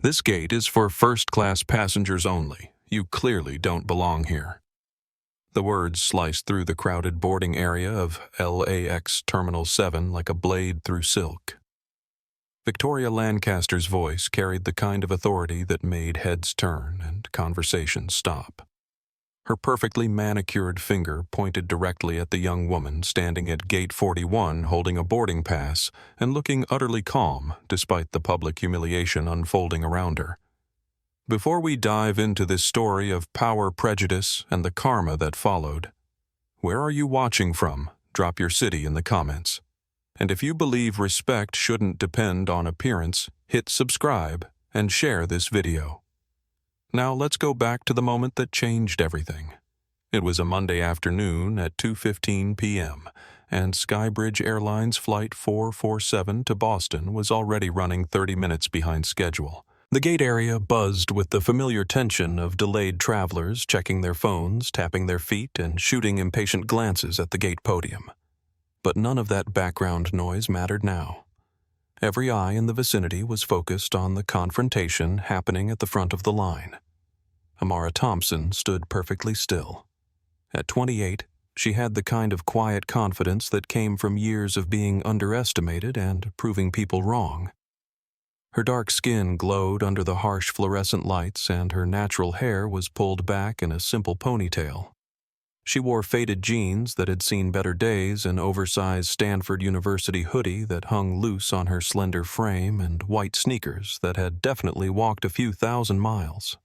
This gate is for first-class passengers only. You clearly don't belong here. The words sliced through the crowded boarding area of LAX Terminal 7 like a blade through silk. Victoria Lancaster's voice carried the kind of authority that made heads turn and conversations stop. Her perfectly manicured finger pointed directly at the young woman standing at Gate 41 holding a boarding pass and looking utterly calm despite the public humiliation unfolding around her. Before we dive into this story of power prejudice and the karma that followed, where are you watching from? Drop your city in the comments. And if you believe respect shouldn't depend on appearance, hit subscribe and share this video. Now let's go back to the moment that changed everything. It was a Monday afternoon at 2:15 p.m., and Skybridge Airlines Flight 447 to Boston was already running 30 minutes behind schedule. The gate area buzzed with the familiar tension of delayed travelers checking their phones, tapping their feet, and shooting impatient glances at the gate podium. But none of that background noise mattered now. Every eye in the vicinity was focused on the confrontation happening at the front of the line. Amara Thompson stood perfectly still. At 28, she had the kind of quiet confidence that came from years of being underestimated and proving people wrong. Her dark skin glowed under the harsh fluorescent lights, and her natural hair was pulled back in a simple ponytail. She wore faded jeans that had seen better days, an oversized Stanford University hoodie that hung loose on her slender frame, and white sneakers that had definitely walked a few thousand miles.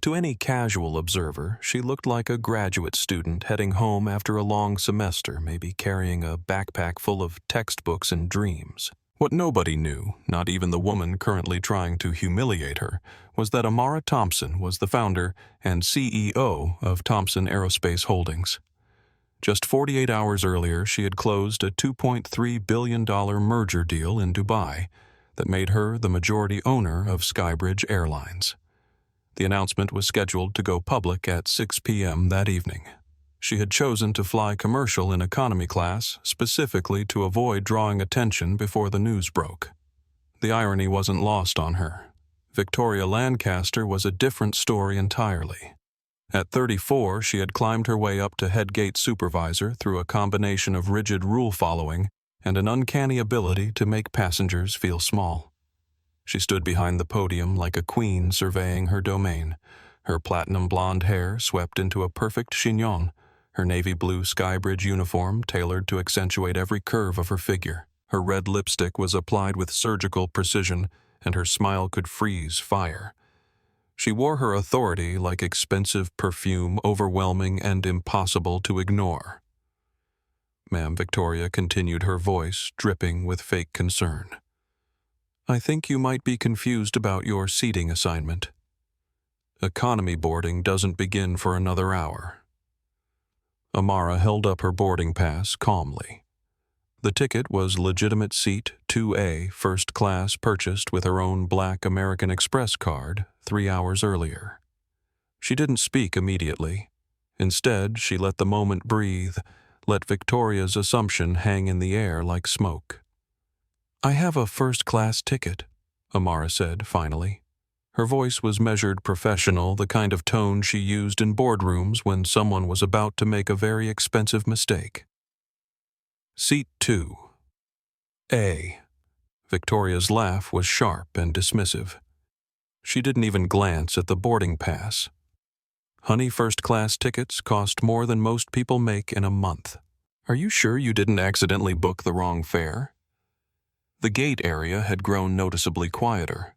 To any casual observer, she looked like a graduate student heading home after a long semester, maybe carrying a backpack full of textbooks and dreams. What nobody knew, not even the woman currently trying to humiliate her, was that Amara Thompson was the founder and CEO of Thompson Aerospace Holdings. Just 48 hours earlier, she had closed a $2.3 billion merger deal in Dubai that made her the majority owner of Skybridge Airlines. The announcement was scheduled to go public at 6 p.m. that evening. She had chosen to fly commercial in economy class specifically to avoid drawing attention before the news broke. The irony wasn't lost on her. Victoria Lancaster was a different story entirely. At 34, she had climbed her way up to head gate supervisor through a combination of rigid rule following and an uncanny ability to make passengers feel small. She stood behind the podium like a queen surveying her domain, her platinum blonde hair swept into a perfect chignon, her navy blue Skybridge uniform tailored to accentuate every curve of her figure. Her red lipstick was applied with surgical precision, and her smile could freeze fire. She wore her authority like expensive perfume, overwhelming and impossible to ignore. Ma'am, Victoria continued, her voice dripping with fake concern. I think you might be confused about your seating assignment. Economy boarding doesn't begin for another hour. Amara held up her boarding pass calmly. The ticket was legitimate seat 2A, first class, purchased with her own black American Express card 3 hours earlier. She didn't speak immediately. Instead, she let the moment breathe, let Victoria's assumption hang in the air like smoke. I have a first-class ticket, Amara said finally. Her voice was measured professional, the kind of tone she used in boardrooms when someone was about to make a very expensive mistake. Seat 2. A. Victoria's laugh was sharp and dismissive. She didn't even glance at the boarding pass. Honey, first-class tickets cost more than most people make in a month. Are you sure you didn't accidentally book the wrong fare? The gate area had grown noticeably quieter.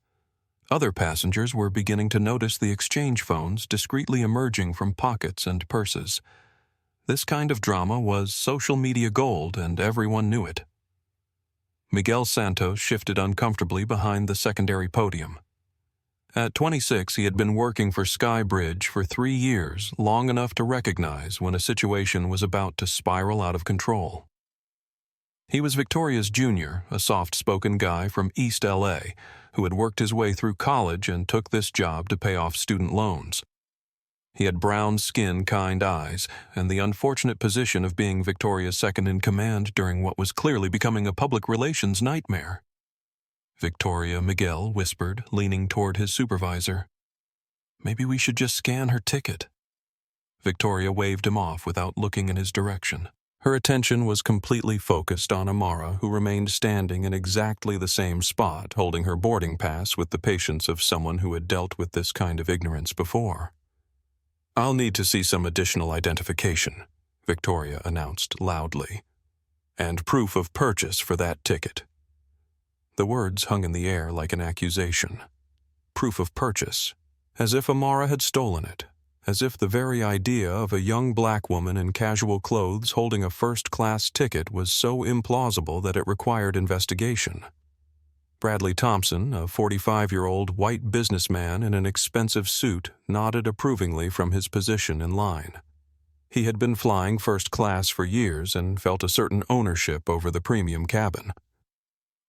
Other passengers were beginning to notice the exchange phones discreetly emerging from pockets and purses. This kind of drama was social media gold, and everyone knew it. Miguel Santos shifted uncomfortably behind the secondary podium. At 26, he had been working for Skybridge for 3 years, long enough to recognize when a situation was about to spiral out of control. He was Victoria's junior, a soft-spoken guy from East LA, who had worked his way through college and took this job to pay off student loans. He had brown skin, kind eyes, and the unfortunate position of being Victoria's second-in-command during what was clearly becoming a public relations nightmare. Victoria, Miguel whispered, leaning toward his supervisor. Maybe we should just scan her ticket. Victoria waved him off without looking in his direction. Her attention was completely focused on Amara, who remained standing in exactly the same spot, holding her boarding pass with the patience of someone who had dealt with this kind of ignorance before. I'll need to see some additional identification, Victoria announced loudly. And proof of purchase for that ticket. The words hung in the air like an accusation. Proof of purchase, as if Amara had stolen it. As if the very idea of a young black woman in casual clothes holding a first-class ticket was so implausible that it required investigation. Bradley Thompson, a 45-year-old white businessman in an expensive suit, nodded approvingly from his position in line. He had been flying first class for years and felt a certain ownership over the premium cabin.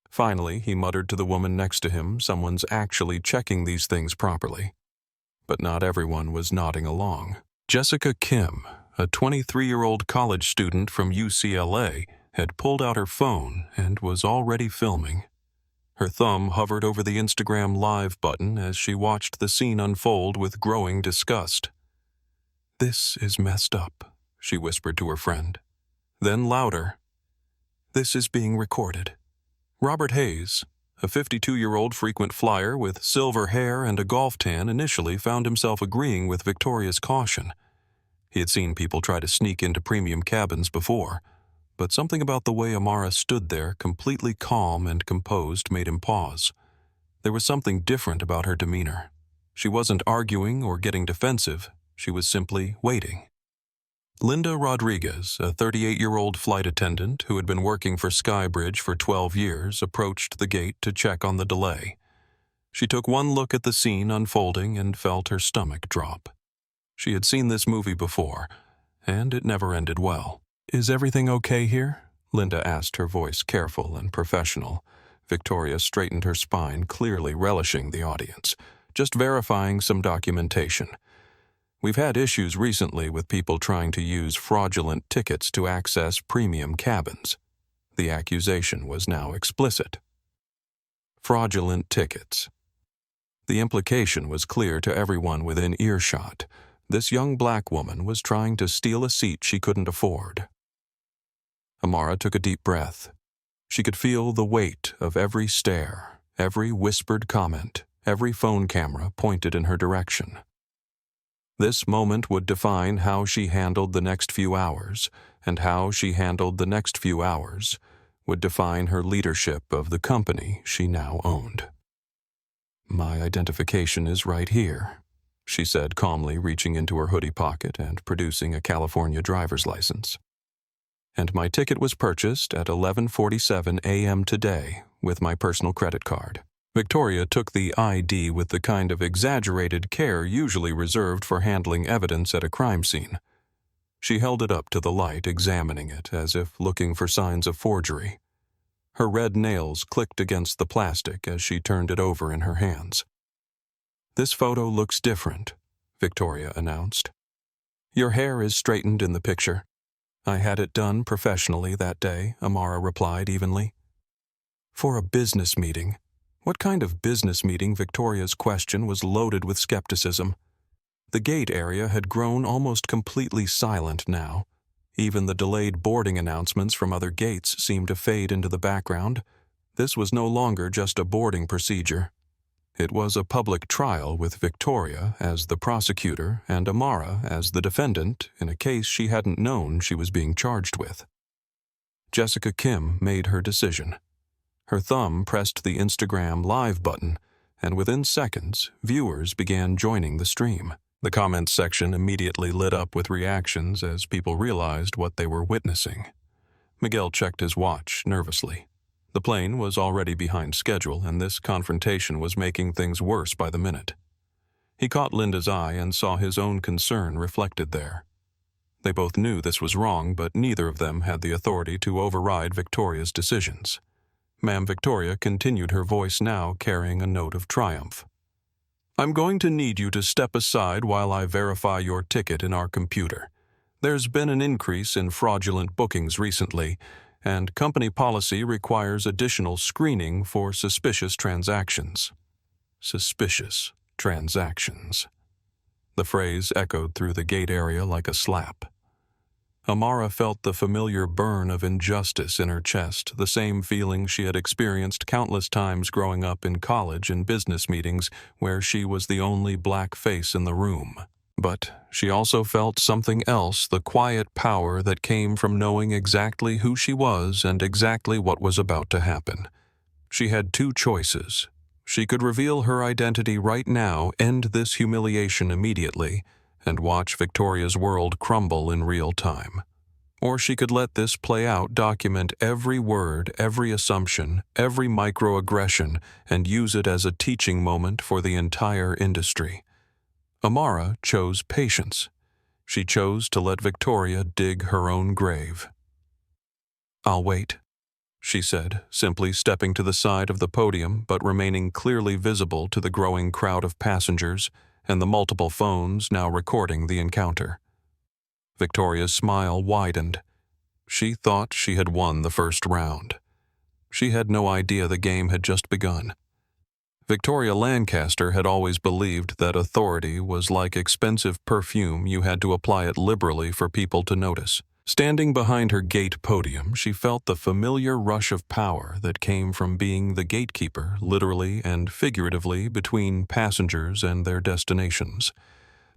Finally, he muttered to the woman next to him, someone's actually checking these things properly. But not everyone was nodding along. Jessica Kim, a 23-year-old college student from UCLA, had pulled out her phone and was already filming. Her thumb hovered over the Instagram Live button as she watched the scene unfold with growing disgust. "This is messed up," she whispered to her friend. Then louder, "This is being recorded." Robert Hayes, a 52-year-old frequent flyer with silver hair and a golf tan, initially found himself agreeing with Victoria's caution. He had seen people try to sneak into premium cabins before, but something about the way Amara stood there, completely calm and composed, made him pause. There was something different about her demeanor. She wasn't arguing or getting defensive. She was simply waiting. Linda Rodriguez, a 38-year-old flight attendant who had been working for Skybridge for 12 years, approached the gate to check on the delay. She took one look at the scene unfolding and felt her stomach drop. She had seen this movie before, and it never ended well. "Is everything okay here?" Linda asked, her voice careful and professional. Victoria straightened her spine, clearly relishing the audience. "Just verifying some documentation. We've had issues recently with people trying to use fraudulent tickets to access premium cabins." The accusation was now explicit. Fraudulent tickets. The implication was clear to everyone within earshot. This young black woman was trying to steal a seat she couldn't afford. Amara took a deep breath. She could feel the weight of every stare, every whispered comment, every phone camera pointed in her direction. This moment would define how she handled the next few hours, and how she handled the next few hours would define her leadership of the company she now owned. "My identification is right here," she said calmly, reaching into her hoodie pocket and producing a California driver's license. "And my ticket was purchased at 11:47 a.m. today with my personal credit card." Victoria took the ID with the kind of exaggerated care usually reserved for handling evidence at a crime scene. She held it up to the light, examining it as if looking for signs of forgery. Her red nails clicked against the plastic as she turned it over in her hands. "This photo looks different," Victoria announced. "Your hair is straightened in the picture." "I had it done professionally that day," Amara replied evenly. "For a business meeting." What kind of business meeting? Victoria's question was loaded with skepticism. The gate area had grown almost completely silent now. Even the delayed boarding announcements from other gates seemed to fade into the background. This was no longer just a boarding procedure. It was a public trial with Victoria as the prosecutor and Amara as the defendant in a case she hadn't known she was being charged with. Jessica Kim made her decision. Her thumb pressed the Instagram Live button, and within seconds, viewers began joining the stream. The comments section immediately lit up with reactions as people realized what they were witnessing. Miguel checked his watch nervously. The plane was already behind schedule, and this confrontation was making things worse by the minute. He caught Linda's eye and saw his own concern reflected there. They both knew this was wrong, but neither of them had the authority to override Victoria's decisions. Ma'am Victoria continued, her voice now carrying a note of triumph. "I'm going to need you to step aside while I verify your ticket in our computer. There's been an increase in fraudulent bookings recently, and company policy requires additional screening for suspicious transactions. Suspicious transactions. The phrase echoed through the gate area like a slap. Amara felt the familiar burn of injustice in her chest, the same feeling she had experienced countless times growing up in college and business meetings where she was the only black face in the room. But she also felt something else, the quiet power that came from knowing exactly who she was and exactly what was about to happen. She had two choices. She could reveal her identity right now, end this humiliation immediately, and watch Victoria's world crumble in real time. Or she could let this play out, document every word, every assumption, every microaggression, and use it as a teaching moment for the entire industry. Amara chose patience. She chose to let Victoria dig her own grave. "I'll wait," she said, simply stepping to the side of the podium but remaining clearly visible to the growing crowd of passengers and the multiple phones now recording the encounter. Victoria's smile widened. She thought she had won the first round. She had no idea the game had just begun. Victoria Lancaster had always believed that authority was like expensive perfume, you had to apply it liberally for people to notice. Standing behind her gate podium, she felt the familiar rush of power that came from being the gatekeeper, literally and figuratively, between passengers and their destinations.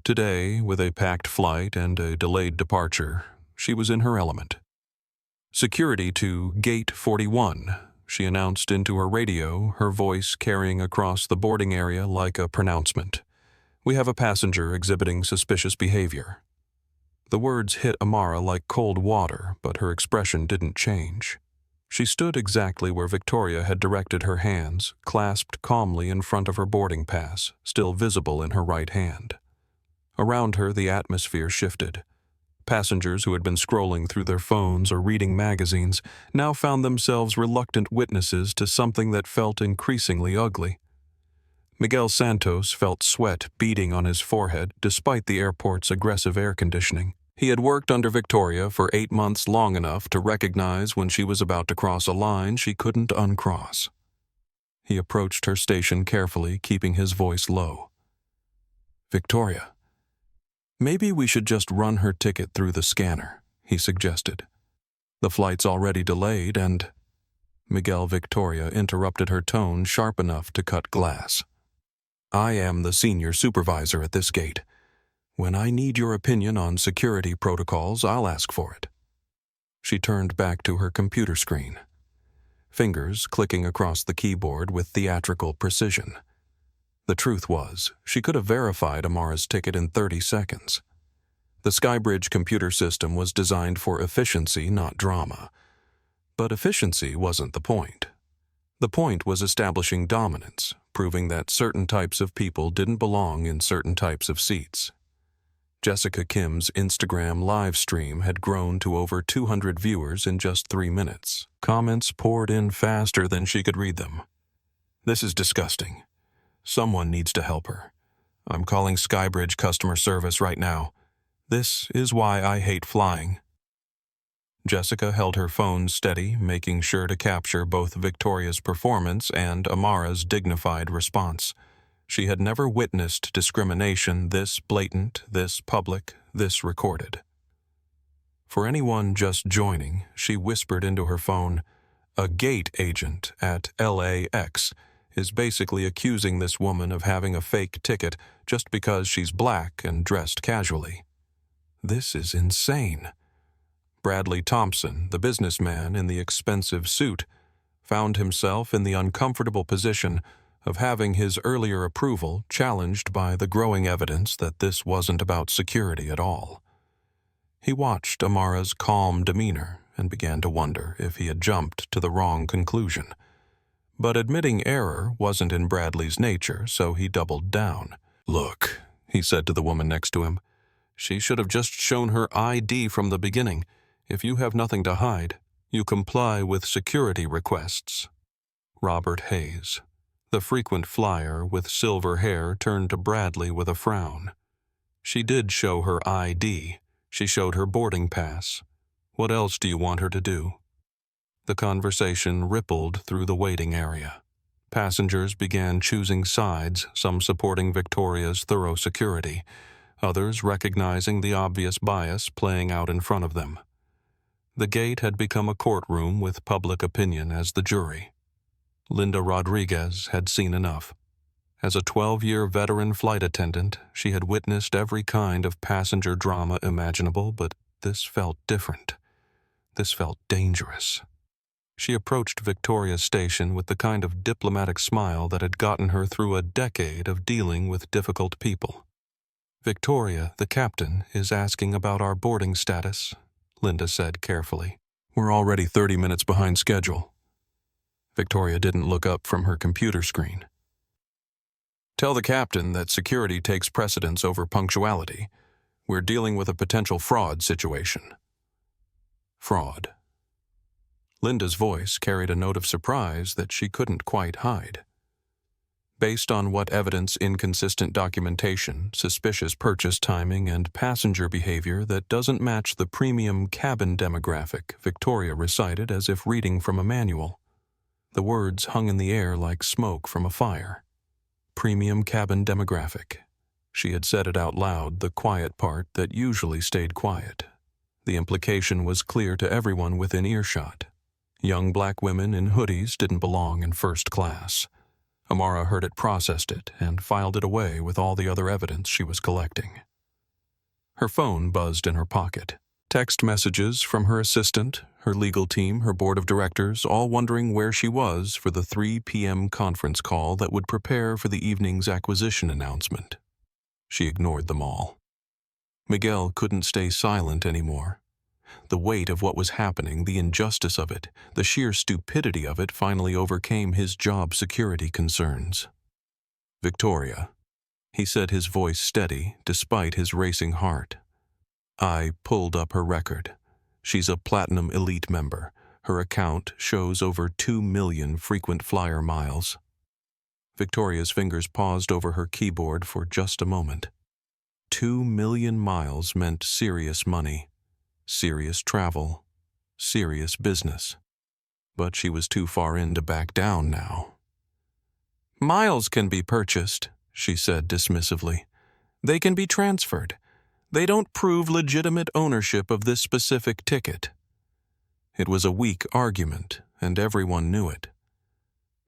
Today, with a packed flight and a delayed departure, she was in her element. "Security to Gate 41, she announced into her radio, her voice carrying across the boarding area like a pronouncement. "We have a passenger exhibiting suspicious behavior." The words hit Amara like cold water, but her expression didn't change. She stood exactly where Victoria had directed her hands, clasped calmly in front of her boarding pass, still visible in her right hand. Around her, the atmosphere shifted. Passengers who had been scrolling through their phones or reading magazines now found themselves reluctant witnesses to something that felt increasingly ugly. Miguel Santos felt sweat beading on his forehead despite the airport's aggressive air conditioning. He had worked under Victoria for 8 months, long enough to recognize when she was about to cross a line she couldn't uncross. He approached her station carefully, keeping his voice low. "Victoria, maybe we should just run her ticket through the scanner," he suggested. "The flight's already delayed and—" Miguel Victoria interrupted her tone sharp enough to cut glass. "I am the senior supervisor at this gate. When I need your opinion on security protocols, I'll ask for it." She turned back to her computer screen, fingers clicking across the keyboard with theatrical precision. The truth was, she could have verified Amara's ticket in 30 seconds. The Skybridge computer system was designed for efficiency, not drama. But efficiency wasn't the point. The point was establishing dominance, proving that certain types of people didn't belong in certain types of seats. Jessica Kim's Instagram live stream had grown to over 200 viewers in just 3 minutes. Comments poured in faster than she could read them. "This is disgusting. Someone needs to help her. I'm calling Skybridge customer service right now. This is why I hate flying." Jessica held her phone steady, making sure to capture both Victoria's performance and Amara's dignified response. She had never witnessed discrimination this blatant, this public, this recorded. For anyone just joining, she whispered into her phone, "A gate agent at LAX is basically accusing this woman of having a fake ticket just because she's black and dressed casually. This is insane." Bradley Thompson, the businessman in the expensive suit, found himself in the uncomfortable position of having his earlier approval challenged by the growing evidence that this wasn't about security at all. He watched Amara's calm demeanor and began to wonder if he had jumped to the wrong conclusion. But admitting error wasn't in Bradley's nature, so he doubled down. "Look," he said to the woman next to him, "she should have just shown her ID from the beginning. If you have nothing to hide, you comply with security requests." Robert Hayes, the frequent flyer with silver hair, turned to Bradley with a frown. "She did show her ID. She showed her boarding pass. What else do you want her to do?" The conversation rippled through the waiting area. Passengers began choosing sides, some supporting Victoria's thorough security, others recognizing the obvious bias playing out in front of them. The gate had become a courtroom with public opinion as the jury. Linda Rodriguez had seen enough. As a 12-year veteran flight attendant, she had witnessed every kind of passenger drama imaginable, but this felt different. This felt dangerous. She approached Victoria's station with the kind of diplomatic smile that had gotten her through a decade of dealing with difficult people. "Victoria, the captain, is asking about our boarding status," Linda said carefully. "We're already 30 minutes behind schedule." Victoria didn't look up from her computer screen. "Tell the captain that security takes precedence over punctuality. We're dealing with a potential fraud situation." Fraud. Linda's voice carried a note of surprise that she couldn't quite hide. Based on what evidence, inconsistent documentation, suspicious purchase timing, and passenger behavior that doesn't match the premium cabin demographic, Victoria recited as if reading from a manual. The words hung in the air like smoke from a fire. Premium cabin demographic. She had said it out loud, the quiet part that usually stayed quiet. The implication was clear to everyone within earshot. Young black women in hoodies didn't belong in first class. Amara heard it, processed it, and filed it away with all the other evidence she was collecting. Her phone buzzed in her pocket. Text messages from her assistant, her legal team, her board of directors, all wondering where she was for the 3 p.m. conference call that would prepare for the evening's acquisition announcement. She ignored them all. Miguel couldn't stay silent anymore. The weight of what was happening, the injustice of it, the sheer stupidity of it finally overcame his job security concerns. "Victoria," he said, his voice steady despite his racing heart. "I pulled up her record. She's a Platinum Elite member. Her account shows over 2 million frequent flyer miles." Victoria's fingers paused over her keyboard for just a moment. 2 million miles meant serious money. Serious travel, serious business. But she was too far in to back down now. "Miles can be purchased," she said dismissively. "They can be transferred. They don't prove legitimate ownership of this specific ticket." It was a weak argument, and everyone knew it.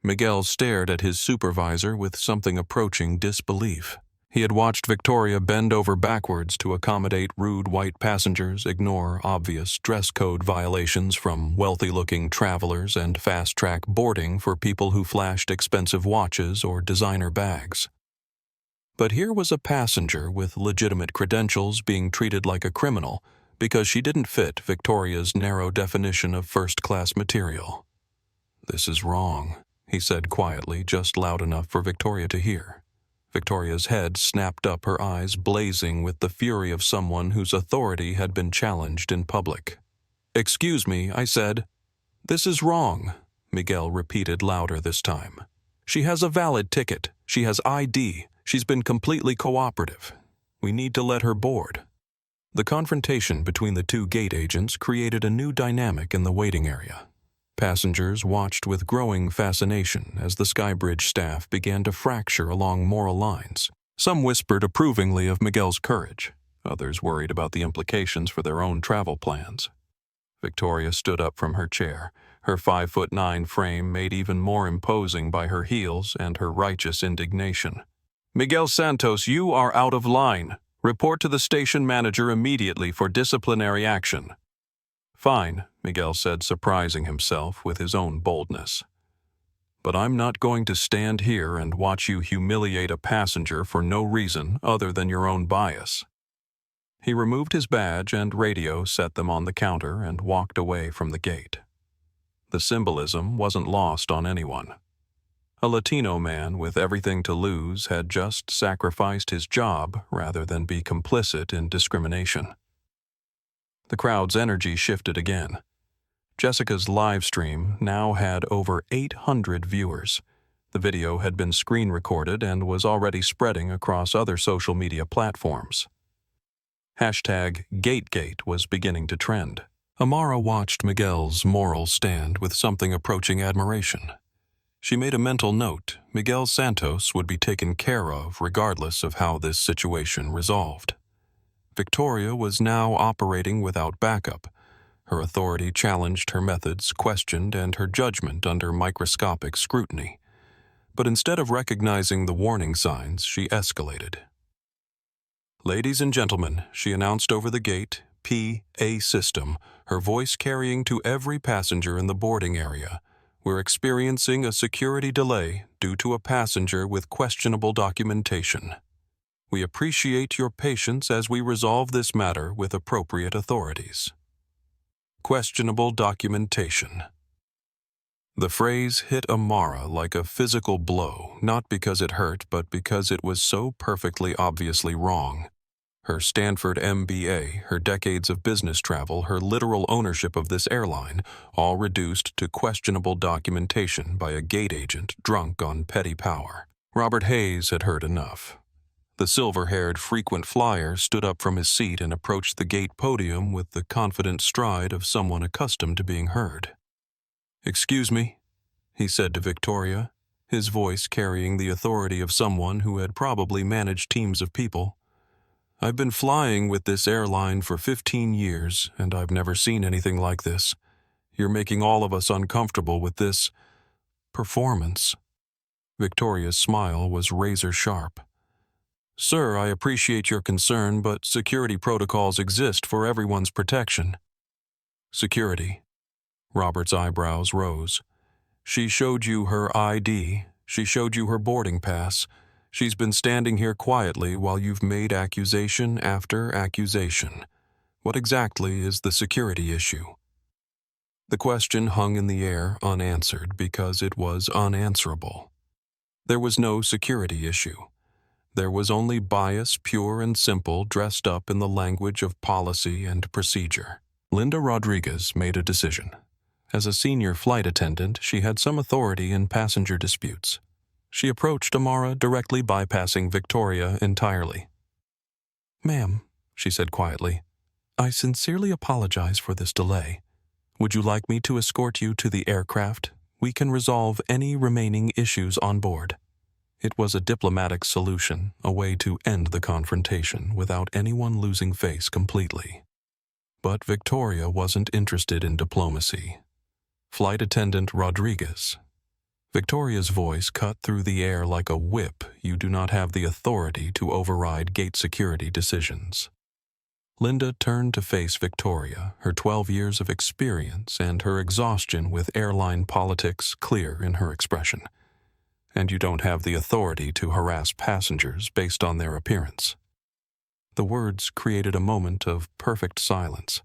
Miguel stared at his supervisor with something approaching disbelief. He had watched Victoria bend over backwards to accommodate rude white passengers, ignore obvious dress code violations from wealthy-looking travelers, and fast-track boarding for people who flashed expensive watches or designer bags. But here was a passenger with legitimate credentials being treated like a criminal because she didn't fit Victoria's narrow definition of first-class material. "This is wrong," he said quietly, just loud enough for Victoria to hear. Victoria's head snapped up, her eyes blazing with the fury of someone whose authority had been challenged in public. "Excuse me," I said. "This is wrong," Miguel repeated louder this time. "She has a valid ticket. She has ID. She's been completely cooperative. We need to let her board." The confrontation between the two gate agents created a new dynamic in the waiting area. Passengers watched with growing fascination as the Skybridge staff began to fracture along moral lines. Some whispered approvingly of Miguel's courage. Others worried about the implications for their own travel plans. Victoria stood up from her chair, her 5'9" frame made even more imposing by her heels and her righteous indignation. "Miguel Santos, you are out of line. Report to the station manager immediately for disciplinary action." "Fine," Miguel said, surprising himself with his own boldness. "But I'm not going to stand here and watch you humiliate a passenger for no reason other than your own bias." He removed his badge and radio, set them on the counter, and walked away from the gate. The symbolism wasn't lost on anyone. A Latino man with everything to lose had just sacrificed his job rather than be complicit in discrimination. The crowd's energy shifted again. Jessica's live stream now had over 800 viewers. The video had been screen recorded and was already spreading across other social media platforms. #GateGate was beginning to trend. Amara watched Miguel's moral stand with something approaching admiration. She made a mental note: Miguel Santos would be taken care of regardless of how this situation resolved. Victoria was now operating without backup. Her authority challenged, her methods questioned, and her judgment under microscopic scrutiny. But instead of recognizing the warning signs, she escalated. "Ladies and gentlemen," she announced over the gate, PA system, her voice carrying to every passenger in the boarding area, "we're experiencing a security delay due to a passenger with questionable documentation. We appreciate your patience as we resolve this matter with appropriate authorities." Questionable documentation. The phrase hit Amara like a physical blow, not because it hurt, but because it was so perfectly obviously wrong. Her Stanford MBA, her decades of business travel, her literal ownership of this airline, all reduced to questionable documentation by a gate agent drunk on petty power. Robert Hayes had heard enough. The silver-haired frequent flyer stood up from his seat and approached the gate podium with the confident stride of someone accustomed to being heard. "Excuse me," he said to Victoria, his voice carrying the authority of someone who had probably managed teams of people. "I've been flying with this airline for 15 years, and I've never seen anything like this. You're making all of us uncomfortable with this performance." Victoria's smile was razor-sharp. "Sir, I appreciate your concern, but security protocols exist for everyone's protection." "Security?" Robert's eyebrows rose. "She showed you her ID. She showed you her boarding pass. She's been standing here quietly while you've made accusation after accusation. What exactly is the security issue?" The question hung in the air unanswered because it was unanswerable. There was no security issue. There was only bias, pure and simple, dressed up in the language of policy and procedure. Linda Rodriguez made a decision. As a senior flight attendant, she had some authority in passenger disputes. She approached Amara, directly bypassing Victoria entirely. "Ma'am," she said quietly, "I sincerely apologize for this delay. Would you like me to escort you to the aircraft? We can resolve any remaining issues on board." It was a diplomatic solution, a way to end the confrontation without anyone losing face completely. But Victoria wasn't interested in diplomacy. "Flight Attendant Rodriguez." Victoria's voice cut through the air like a whip. "You do not have the authority to override gate security decisions." Linda turned to face Victoria, her 12 years of experience and her exhaustion with airline politics clear in her expression. "And you don't have the authority to harass passengers based on their appearance." The words created a moment of perfect silence.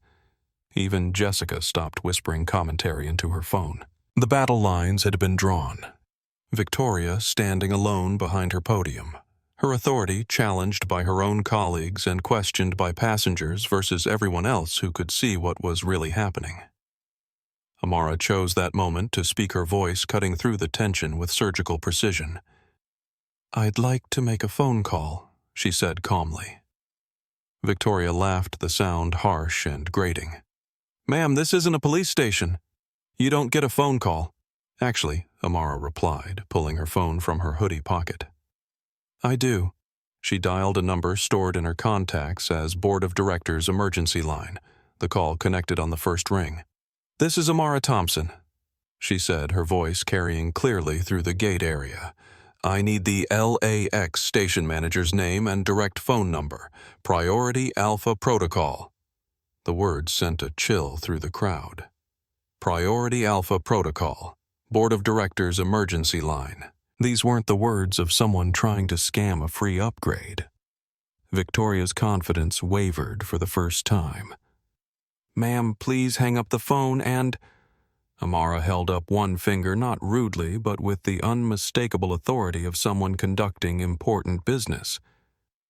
Even Jessica stopped whispering commentary into her phone. The battle lines had been drawn. Victoria standing alone behind her podium, her authority challenged by her own colleagues and questioned by passengers versus everyone else who could see what was really happening. Amara chose that moment to speak, her voice cutting through the tension with surgical precision. "I'd like to make a phone call," she said calmly. Victoria laughed, the sound harsh and grating. "Ma'am, this isn't a police station. You don't get a phone call." "Actually," Amara replied, pulling her phone from her hoodie pocket. "I do." She dialed a number stored in her contacts as Board of Directors emergency line. The call connected on the first ring. "This is Amara Thompson," she said, her voice carrying clearly through the gate area. "I need the LAX station manager's name and direct phone number. Priority Alpha Protocol." The words sent a chill through the crowd. Priority Alpha Protocol, Board of Directors emergency line. These weren't the words of someone trying to scam a free upgrade. Victoria's confidence wavered for the first time. "Ma'am, please hang up the phone and—" Amara held up one finger, not rudely, but with the unmistakable authority of someone conducting important business.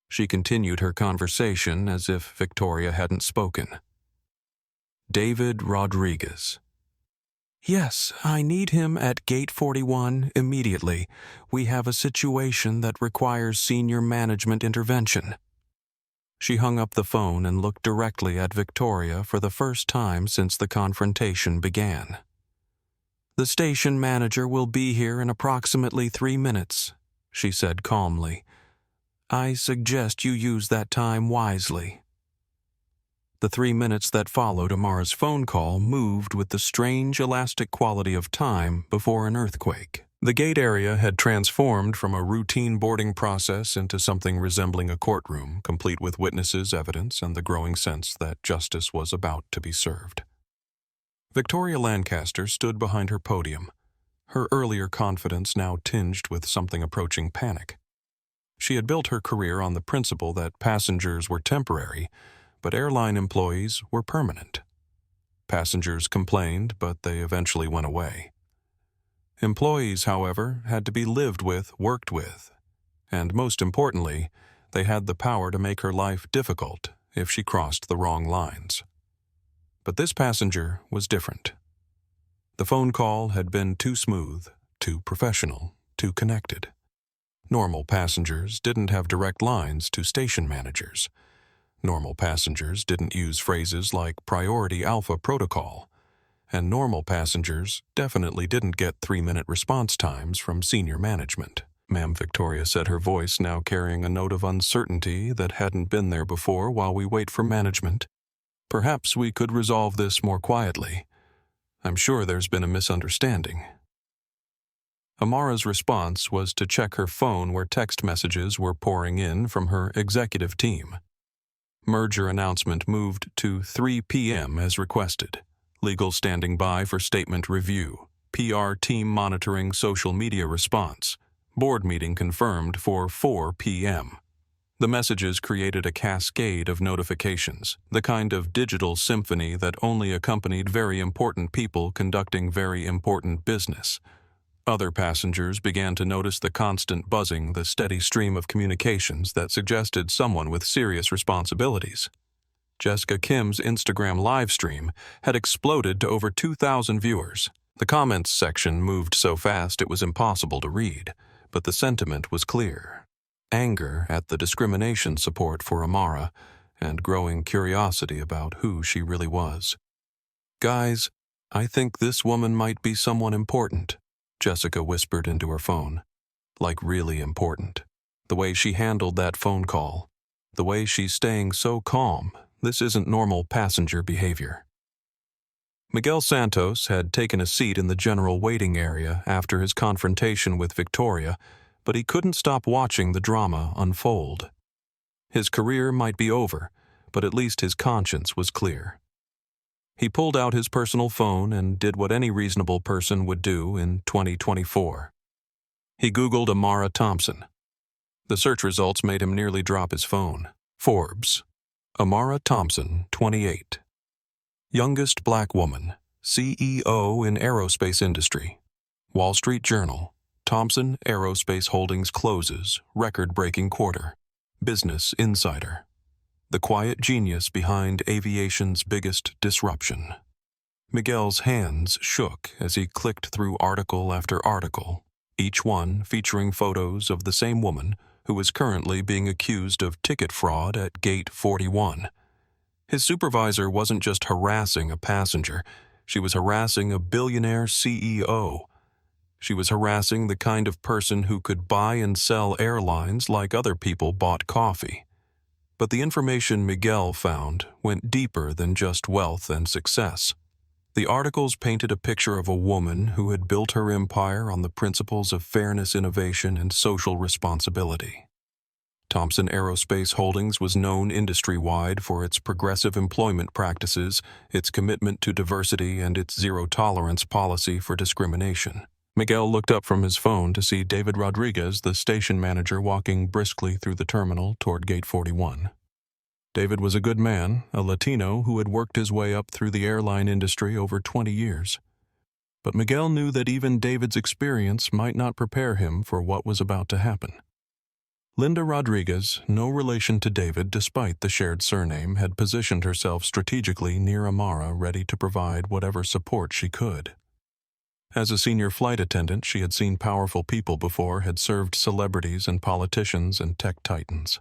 She continued her conversation as if Victoria hadn't spoken. "David Rodriguez." "Yes, I need him at Gate 41 immediately. We have a situation that requires senior management intervention." She hung up the phone and looked directly at Victoria for the first time since the confrontation began. "The station manager will be here in approximately 3 minutes," she said calmly. "I suggest you use that time wisely." The 3 minutes that followed Amara's phone call moved with the strange elastic quality of time before an earthquake. The gate area had transformed from a routine boarding process into something resembling a courtroom, complete with witnesses, evidence, and the growing sense that justice was about to be served. Victoria Lancaster stood behind her podium, her earlier confidence now tinged with something approaching panic. She had built her career on the principle that passengers were temporary, but airline employees were permanent. Passengers complained, but they eventually went away. Employees, however, had to be lived with, worked with, and most importantly, they had the power to make her life difficult if she crossed the wrong lines. But this passenger was different. The phone call had been too smooth, too professional, too connected. Normal passengers didn't have direct lines to station managers. Normal passengers didn't use phrases like priority alpha protocol. And normal passengers definitely didn't get 3-minute response times from senior management. "Ma'am," Victoria said, her voice now carrying a note of uncertainty that hadn't been there before. "While we wait for management, perhaps we could resolve this more quietly. I'm sure there's been a misunderstanding." Amara's response was to check her phone where text messages were pouring in from her executive team. Merger announcement moved to 3 p.m. as requested. Legal standing by for statement review. PR team monitoring social media response. Board meeting confirmed for 4 p.m. The messages created a cascade of notifications, the kind of digital symphony that only accompanied very important people conducting very important business. Other passengers began to notice the constant buzzing, the steady stream of communications that suggested someone with serious responsibilities. Jessica Kim's Instagram live stream had exploded to over 2,000 viewers. The comments section moved so fast it was impossible to read, but the sentiment was clear. Anger at the discrimination support for Amara, and growing curiosity about who she really was. "Guys, I think this woman might be someone important," Jessica whispered into her phone. "Like really important. The way she handled that phone call. The way she's staying so calm. This isn't normal passenger behavior." Miguel Santos had taken a seat in the general waiting area after his confrontation with Victoria, but he couldn't stop watching the drama unfold. His career might be over, but at least his conscience was clear. He pulled out his personal phone and did what any reasonable person would do in 2024. He Googled Amara Thompson. The search results made him nearly drop his phone. Forbes. Amara Thompson, 28. Youngest black woman, CEO in aerospace industry. Wall Street Journal. Thompson Aerospace Holdings closes, record-breaking quarter. Business Insider. The quiet genius behind aviation's biggest disruption. Miguel's hands shook as he clicked through article after article, each one featuring photos of the same woman who is currently being accused of ticket fraud at Gate 41. His supervisor wasn't just harassing a passenger, she was harassing a billionaire CEO. She was harassing the kind of person who could buy and sell airlines like other people bought coffee. But the information Miguel found went deeper than just wealth and success. The articles painted a picture of a woman who had built her empire on the principles of fairness, innovation, and social responsibility. Thompson Aerospace Holdings was known industry-wide for its progressive employment practices, its commitment to diversity, and its zero-tolerance policy for discrimination. Miguel looked up from his phone to see David Rodriguez, the station manager, walking briskly through the terminal toward Gate 41. David was a good man, a Latino who had worked his way up through the airline industry over 20 years. But Miguel knew that even David's experience might not prepare him for what was about to happen. Linda Rodriguez, no relation to David despite the shared surname, had positioned herself strategically near Amara, ready to provide whatever support she could. As a senior flight attendant, she had seen powerful people before, had served celebrities and politicians and tech titans.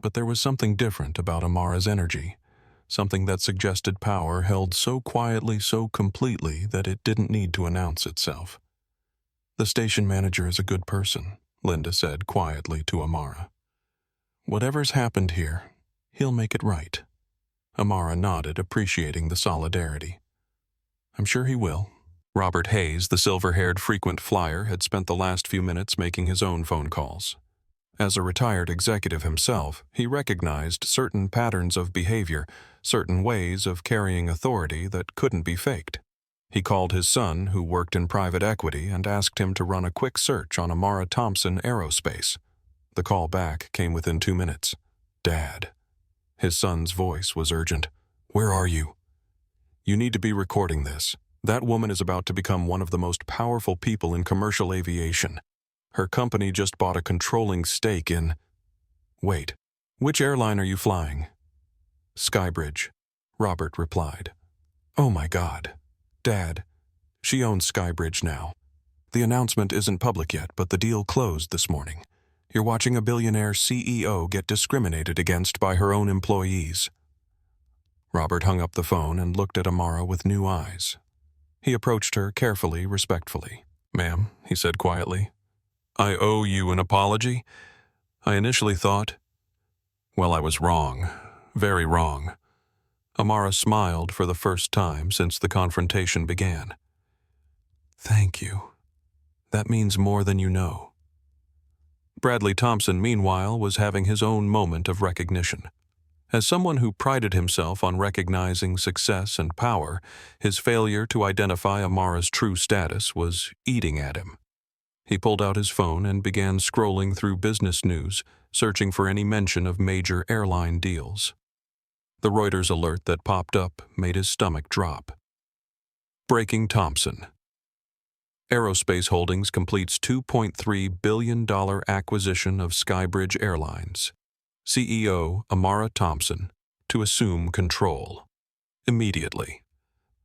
But there was something different about Amara's energy, something that suggested power held so quietly, so completely, that it didn't need to announce itself. "The station manager is a good person," Linda said quietly to Amara. "Whatever's happened here, he'll make it right." Amara nodded, appreciating the solidarity. "I'm sure he will." Robert Hayes, the silver-haired frequent flyer, had spent the last few minutes making his own phone calls. As a retired executive himself, he recognized certain patterns of behavior, certain ways of carrying authority that couldn't be faked. He called his son, who worked in private equity, and asked him to run a quick search on Amara Thompson Aerospace. The call back came within 2 minutes. "Dad." His son's voice was urgent. "Where are you? You need to be recording this. That woman is about to become one of the most powerful people in commercial aviation. Her company just bought a controlling stake in..." "Wait, which airline are you flying?" "Skybridge," Robert replied. "Oh my God. Dad, she owns Skybridge now. The announcement isn't public yet, but the deal closed this morning. You're watching a billionaire CEO get discriminated against by her own employees." Robert hung up the phone and looked at Amara with new eyes. He approached her carefully, respectfully. "Ma'am," he said quietly, "I owe you an apology. I initially thought, well, I was wrong, very wrong." Amara smiled for the first time since the confrontation began. "Thank you. That means more than you know." Bradley Thompson, meanwhile, was having his own moment of recognition. As someone who prided himself on recognizing success and power, his failure to identify Amara's true status was eating at him. He pulled out his phone and began scrolling through business news, searching for any mention of major airline deals. The Reuters alert that popped up made his stomach drop. Breaking Thompson. Aerospace Holdings completes $2.3 billion acquisition of Skybridge Airlines. CEO Amara Thompson to assume control. Immediately.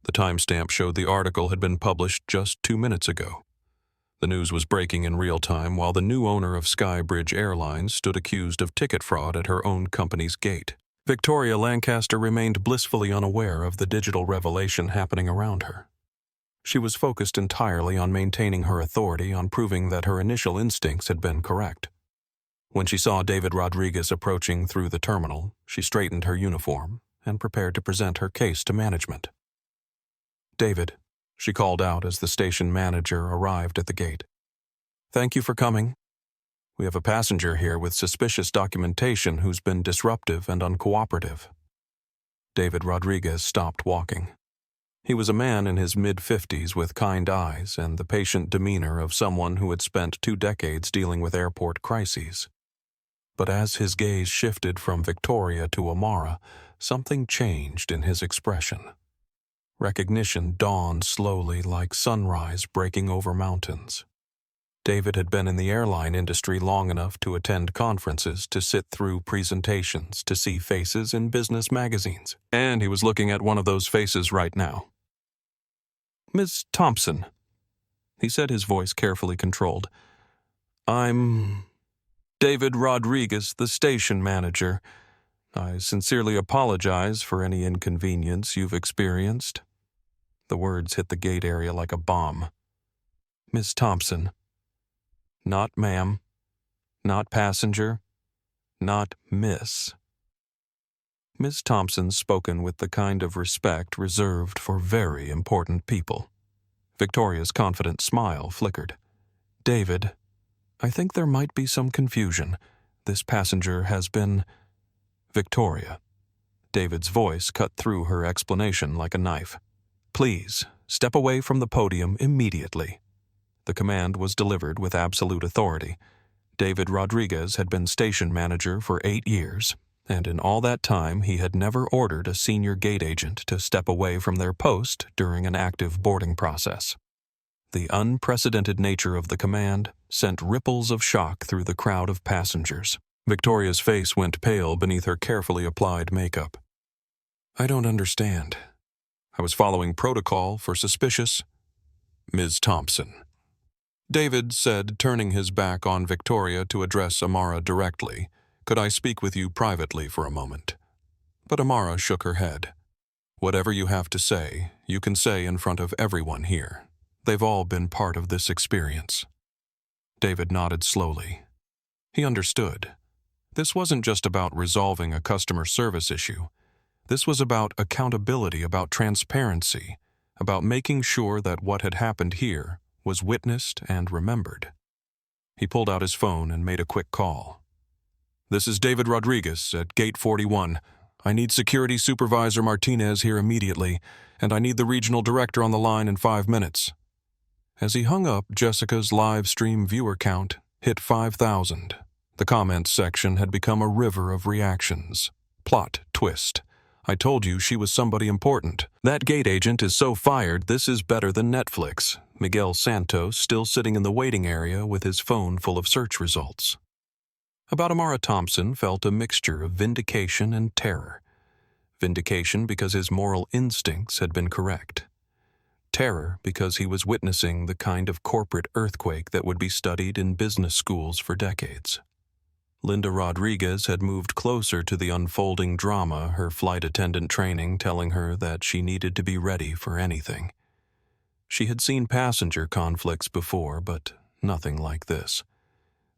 The timestamp showed the article had been published just 2 minutes ago. The news was breaking in real time while the new owner of Skybridge Airlines stood accused of ticket fraud at her own company's gate. Victoria Lancaster remained blissfully unaware of the digital revelation happening around her. She was focused entirely on maintaining her authority, on proving that her initial instincts had been correct. When she saw David Rodriguez approaching through the terminal, she straightened her uniform and prepared to present her case to management. "David," she called out as the station manager arrived at the gate. "Thank you for coming. We have a passenger here with suspicious documentation who's been disruptive and uncooperative." David Rodriguez stopped walking. He was a man in his mid-50s with kind eyes and the patient demeanor of someone who had spent 2 decades dealing with airport crises. But as his gaze shifted from Victoria to Amara, something changed in his expression. Recognition dawned slowly like sunrise breaking over mountains. David had been in the airline industry long enough to attend conferences, to sit through presentations, to see faces in business magazines. And he was looking at one of those faces right now. "Miss Thompson," he said, his voice carefully controlled. "I'm David Rodriguez, the station manager. I sincerely apologize for any inconvenience you've experienced." The words hit the gate area like a bomb. "Miss Thompson. Not ma'am. Not passenger. Not miss." Miss Thompson spoken with the kind of respect reserved for very important people. Victoria's confident smile flickered. "David, I think there might be some confusion. This passenger has been..." "Victoria." David's voice cut through her explanation like a knife. "Please, step away from the podium immediately." The command was delivered with absolute authority. David Rodriguez had been station manager for 8 years, and in all that time he had never ordered a senior gate agent to step away from their post during an active boarding process. The unprecedented nature of the command sent ripples of shock through the crowd of passengers. Victoria's face went pale beneath her carefully applied makeup. "I don't understand. I was following protocol for suspicious..." "Ms. Thompson," David said, turning his back on Victoria to address Amara directly, Could I speak with you privately for a moment? But Amara shook her head. Whatever you have to say, you can say in front of everyone here. They've all been part of this experience. David nodded slowly. He understood. This wasn't just about resolving a customer service issue. This was about accountability, about transparency, about making sure that what had happened here was witnessed and remembered. He pulled out his phone and made a quick call. This is David Rodriguez at Gate 41. I need Security Supervisor Martinez here immediately, and I need the regional director on the line in 5 minutes. As he hung up, Jessica's live stream viewer count hit 5,000. The comments section had become a river of reactions. Plot twist. I told you she was somebody important. That gate agent is so fired, this is better than Netflix. Miguel Santos still sitting in the waiting area with his phone full of search results. About Amara Thompson felt a mixture of vindication and terror. Vindication because his moral instincts had been correct. Terror because he was witnessing the kind of corporate earthquake that would be studied in business schools for decades. Linda Rodriguez had moved closer to the unfolding drama, her flight attendant training telling her that she needed to be ready for anything. She had seen passenger conflicts before, but nothing like this.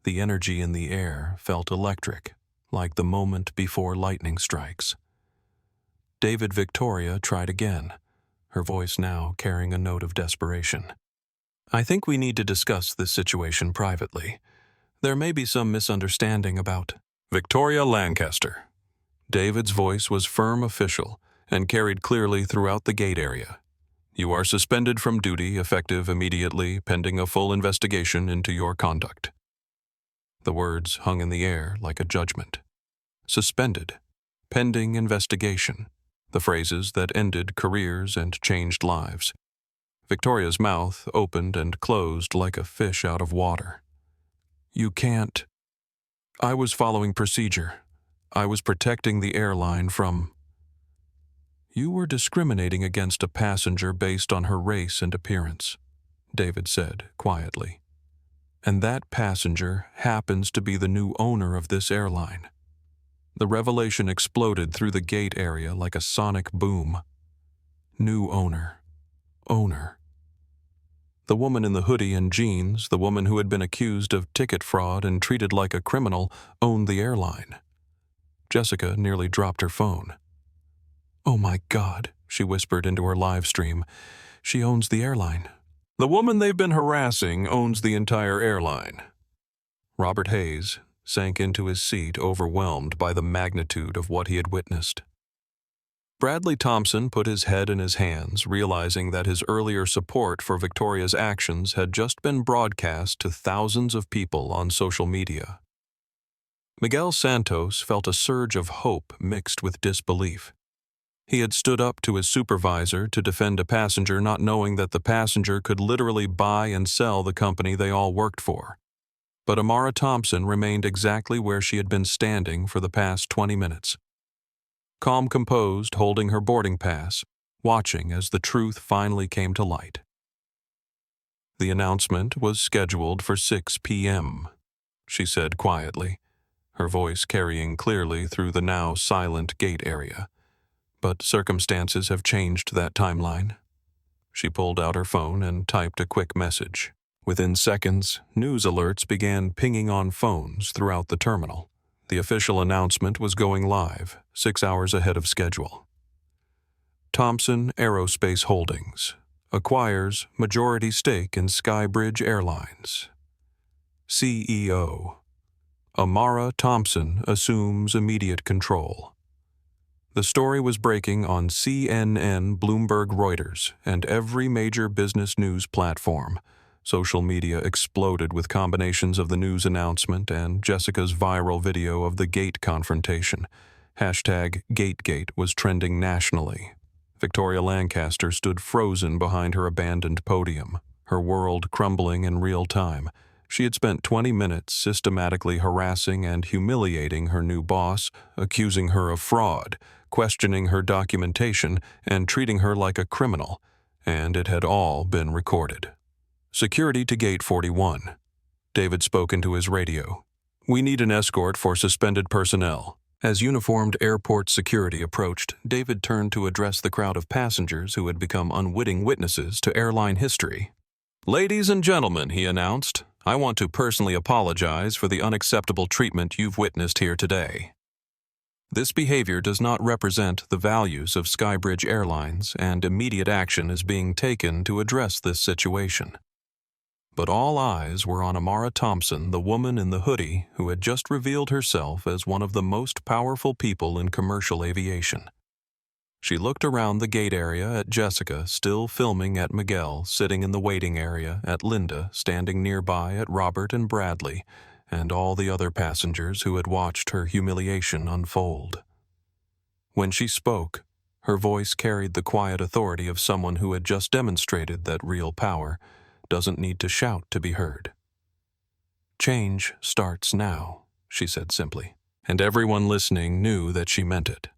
The energy in the air felt electric, like the moment before lightning strikes. David Victoria tried again, her voice now carrying a note of desperation. I think we need to discuss this situation privately. There may be some misunderstanding about Victoria Lancaster. David's voice was firm, official, and carried clearly throughout the gate area. You are suspended from duty, effective immediately, pending a full investigation into your conduct. The words hung in the air like a judgment. Suspended, pending investigation, the phrases that ended careers and changed lives. Victoria's mouth opened and closed like a fish out of water. You can't. I was following procedure. I was protecting the airline from. You were discriminating against a passenger based on her race and appearance, David said quietly. And that passenger happens to be the new owner of this airline. The revelation exploded through the gate area like a sonic boom. New owner. Owner. The woman in the hoodie and jeans, the woman who had been accused of ticket fraud and treated like a criminal, owned the airline. Jessica nearly dropped her phone. Oh my God, she whispered into her live stream. She owns the airline. The woman they've been harassing owns the entire airline. Robert Hayes sank into his seat, overwhelmed by the magnitude of what he had witnessed. Bradley Thompson put his head in his hands, realizing that his earlier support for Victoria's actions had just been broadcast to thousands of people on social media. Miguel Santos felt a surge of hope mixed with disbelief. He had stood up to his supervisor to defend a passenger, not knowing that the passenger could literally buy and sell the company they all worked for. But Amara Thompson remained exactly where she had been standing for the past 20 minutes. Calm, composed, holding her boarding pass, watching as the truth finally came to light. The announcement was scheduled for 6 p.m., she said quietly, her voice carrying clearly through the now silent gate area. But circumstances have changed that timeline. She pulled out her phone and typed a quick message. Within seconds, news alerts began pinging on phones throughout the terminal. The official announcement was going live, 6 hours ahead of schedule. Thompson Aerospace Holdings acquires majority stake in Skybridge Airlines. CEO Amara Thompson assumes immediate control. The story was breaking on CNN, Bloomberg, Reuters, and every major business news platform. Social media exploded with combinations of the news announcement and Jessica's viral video of the gate confrontation. #GateGate was trending nationally. Victoria Lancaster stood frozen behind her abandoned podium, her world crumbling in real time. She had spent 20 minutes systematically harassing and humiliating her new boss, accusing her of fraud, questioning her documentation, and treating her like a criminal, and it had all been recorded. Security to Gate 41. David spoke into his radio. We need an escort for suspended personnel. As uniformed airport security approached, David turned to address the crowd of passengers who had become unwitting witnesses to airline history. "Ladies and gentlemen," he announced, "I want to personally apologize for the unacceptable treatment you've witnessed here today. This behavior does not represent the values of Skybridge Airlines, and immediate action is being taken to address this situation." But all eyes were on Amara Thompson, the woman in the hoodie who had just revealed herself as one of the most powerful people in commercial aviation. She looked around the gate area at Jessica, still filming at Miguel, sitting in the waiting area, at Linda, standing nearby at Robert and Bradley, and all the other passengers who had watched her humiliation unfold. When she spoke, her voice carried the quiet authority of someone who had just demonstrated that real power doesn't need to shout to be heard. "Change starts now," she said simply, and everyone listening knew that she meant it.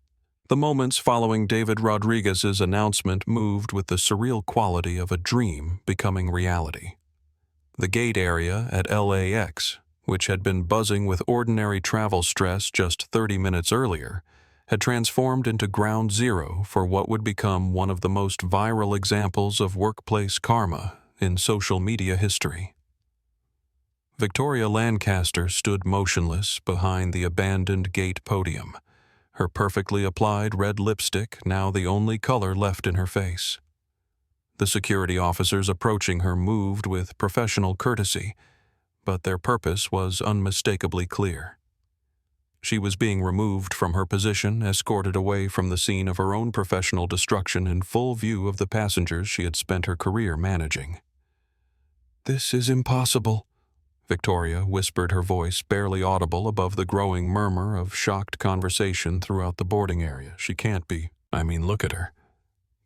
The moments following David Rodriguez's announcement moved with the surreal quality of a dream becoming reality. The gate area at LAX, which had been buzzing with ordinary travel stress just 30 minutes earlier, had transformed into ground zero for what would become one of the most viral examples of workplace karma in social media history. Victoria Lancaster stood motionless behind the abandoned gate podium, her perfectly applied red lipstick now the only color left in her face. The security officers approaching her moved with professional courtesy, but their purpose was unmistakably clear. She was being removed from her position, escorted away from the scene of her own professional destruction in full view of the passengers she had spent her career managing. "This is impossible," Victoria whispered, her voice barely audible above the growing murmur of shocked conversation throughout the boarding area. "She can't be. I mean, look at her."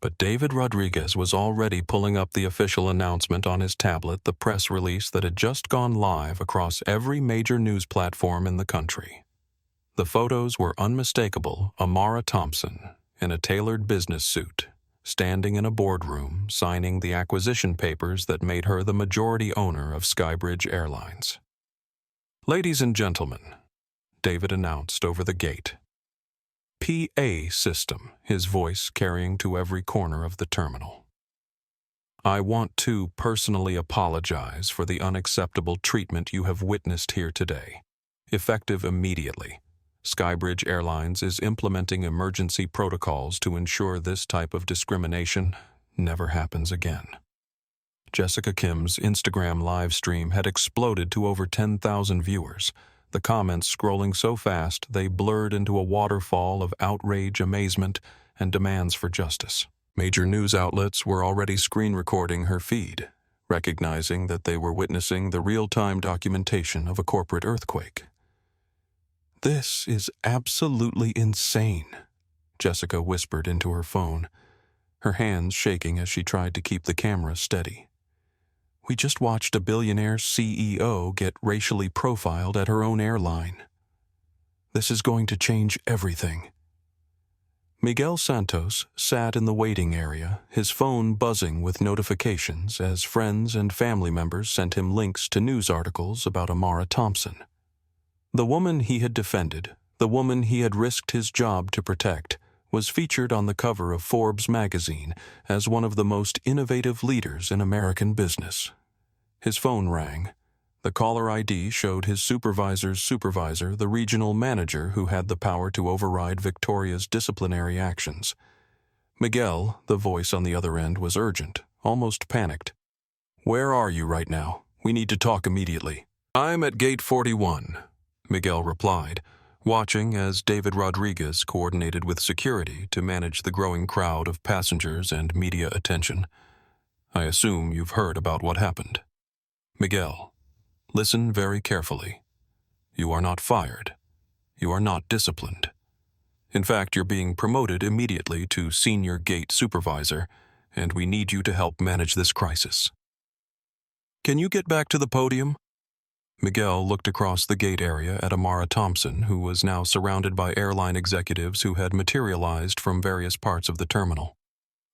But David Rodriguez was already pulling up the official announcement on his tablet, the press release that had just gone live across every major news platform in the country. The photos were unmistakable. Amara Thompson, in a tailored business suit, standing in a boardroom, signing the acquisition papers that made her the majority owner of Skybridge Airlines. "Ladies and gentlemen," David announced over the gate. "PA system," his voice carrying to every corner of the terminal. "I want to personally apologize for the unacceptable treatment you have witnessed here today. Effective immediately, Skybridge Airlines is implementing emergency protocols to ensure this type of discrimination never happens again." Jessica Kim's Instagram live stream had exploded to over 10,000 viewers, the comments scrolling so fast they blurred into a waterfall of outrage, amazement, and demands for justice. Major news outlets were already screen recording her feed, recognizing that they were witnessing the real-time documentation of a corporate earthquake. "This is absolutely insane," Jessica whispered into her phone, her hands shaking as she tried to keep the camera steady. "We just watched a billionaire CEO get racially profiled at her own airline. This is going to change everything." Miguel Santos sat in the waiting area, his phone buzzing with notifications as friends and family members sent him links to news articles about Amara Thompson. The woman he had defended, the woman he had risked his job to protect, was featured on the cover of Forbes magazine as one of the most innovative leaders in American business. His phone rang. The caller ID showed his supervisor's supervisor, the regional manager who had the power to override Victoria's disciplinary actions. Miguel, the voice on the other end, was urgent, almost panicked. "Where are you right now? We need to talk immediately." "I'm at gate 41. Miguel replied, watching as David Rodriguez coordinated with security to manage the growing crowd of passengers and media attention. "I assume you've heard about what happened." "Miguel, listen very carefully. You are not fired. You are not disciplined. In fact, you're being promoted immediately to senior gate supervisor, and we need you to help manage this crisis. Can you get back to the podium?" Miguel looked across the gate area at Amara Thompson, who was now surrounded by airline executives who had materialized from various parts of the terminal.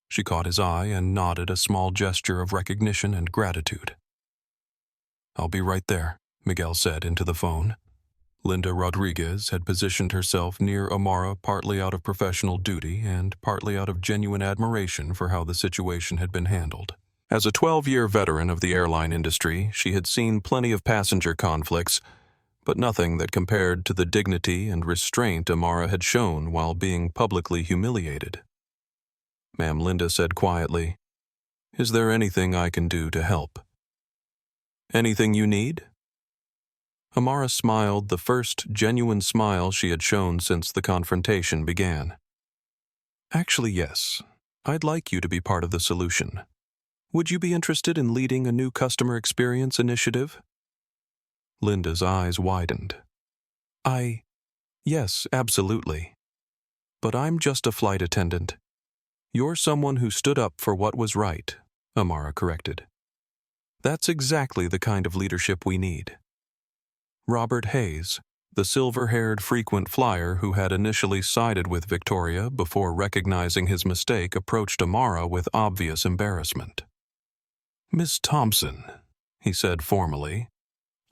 She caught his eye and nodded a small gesture of recognition and gratitude. "I'll be right there," Miguel said into the phone. Linda Rodriguez had positioned herself near Amara partly out of professional duty and partly out of genuine admiration for how the situation had been handled. As a 12-year veteran of the airline industry, she had seen plenty of passenger conflicts, but nothing that compared to the dignity and restraint Amara had shown while being publicly humiliated. "Ma'am," Linda said quietly, "is there anything I can do to help?" "Anything you need?" Amara smiled, the first genuine smile she had shown since the confrontation began. "Actually, yes. I'd like you to be part of the solution. Would you be interested in leading a new customer experience initiative?" Linda's eyes widened. Yes, absolutely. But I'm just a flight attendant. You're someone who stood up for what was right," Amara corrected. "That's exactly the kind of leadership we need." Robert Hayes, the silver-haired frequent flyer who had initially sided with Victoria before recognizing his mistake, approached Amara with obvious embarrassment. "Miss Thompson," he said formally,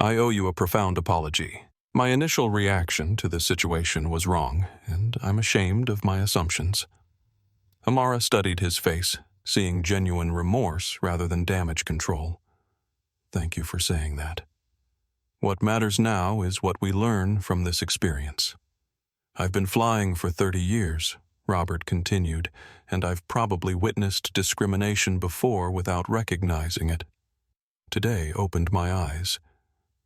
"I owe you a profound apology. My initial reaction to this situation was wrong, and I'm ashamed of my assumptions." Amara studied his face, seeing genuine remorse rather than damage control. "Thank you for saying that. What matters now is what we learn from this experience. I've been flying for 30 years, Robert continued, and I've probably witnessed discrimination before without recognizing it. Today opened my eyes.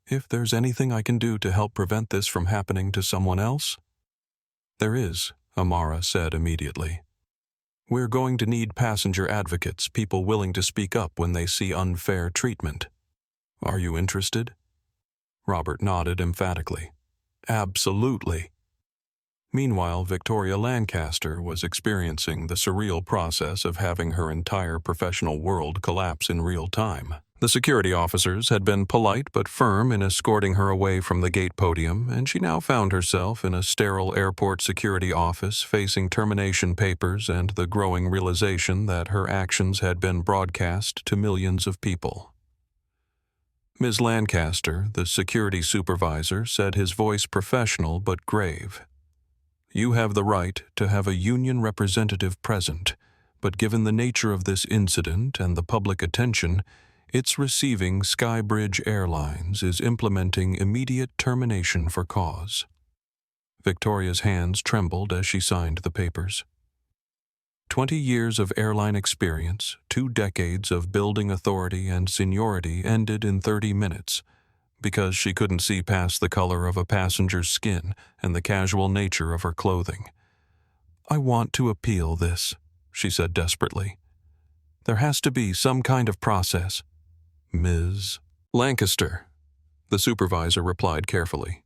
If there's anything I can do to help prevent this from happening to someone else?" "There is," Amara said immediately. "We're going to need passenger advocates, people willing to speak up when they see unfair treatment. Are you interested?" Robert nodded emphatically. "Absolutely." Meanwhile, Victoria Lancaster was experiencing the surreal process of having her entire professional world collapse in real time. The security officers had been polite but firm in escorting her away from the gate podium, and she now found herself in a sterile airport security office facing termination papers and the growing realization that her actions had been broadcast to millions of people. Ms. Lancaster, the security supervisor, said, his voice professional but grave. "You have the right to have a union representative present, but given the nature of this incident and the public attention, it's receiving Skybridge Airlines is implementing immediate termination for cause." Victoria's hands trembled as she signed the papers. 20 years of airline experience, 2 decades of building authority and seniority ended in 30 minutes because she couldn't see past the color of a passenger's skin and the casual nature of her clothing. "I want to appeal this," she said desperately. "There has to be some kind of process." "Ms. Lancaster," the supervisor replied carefully,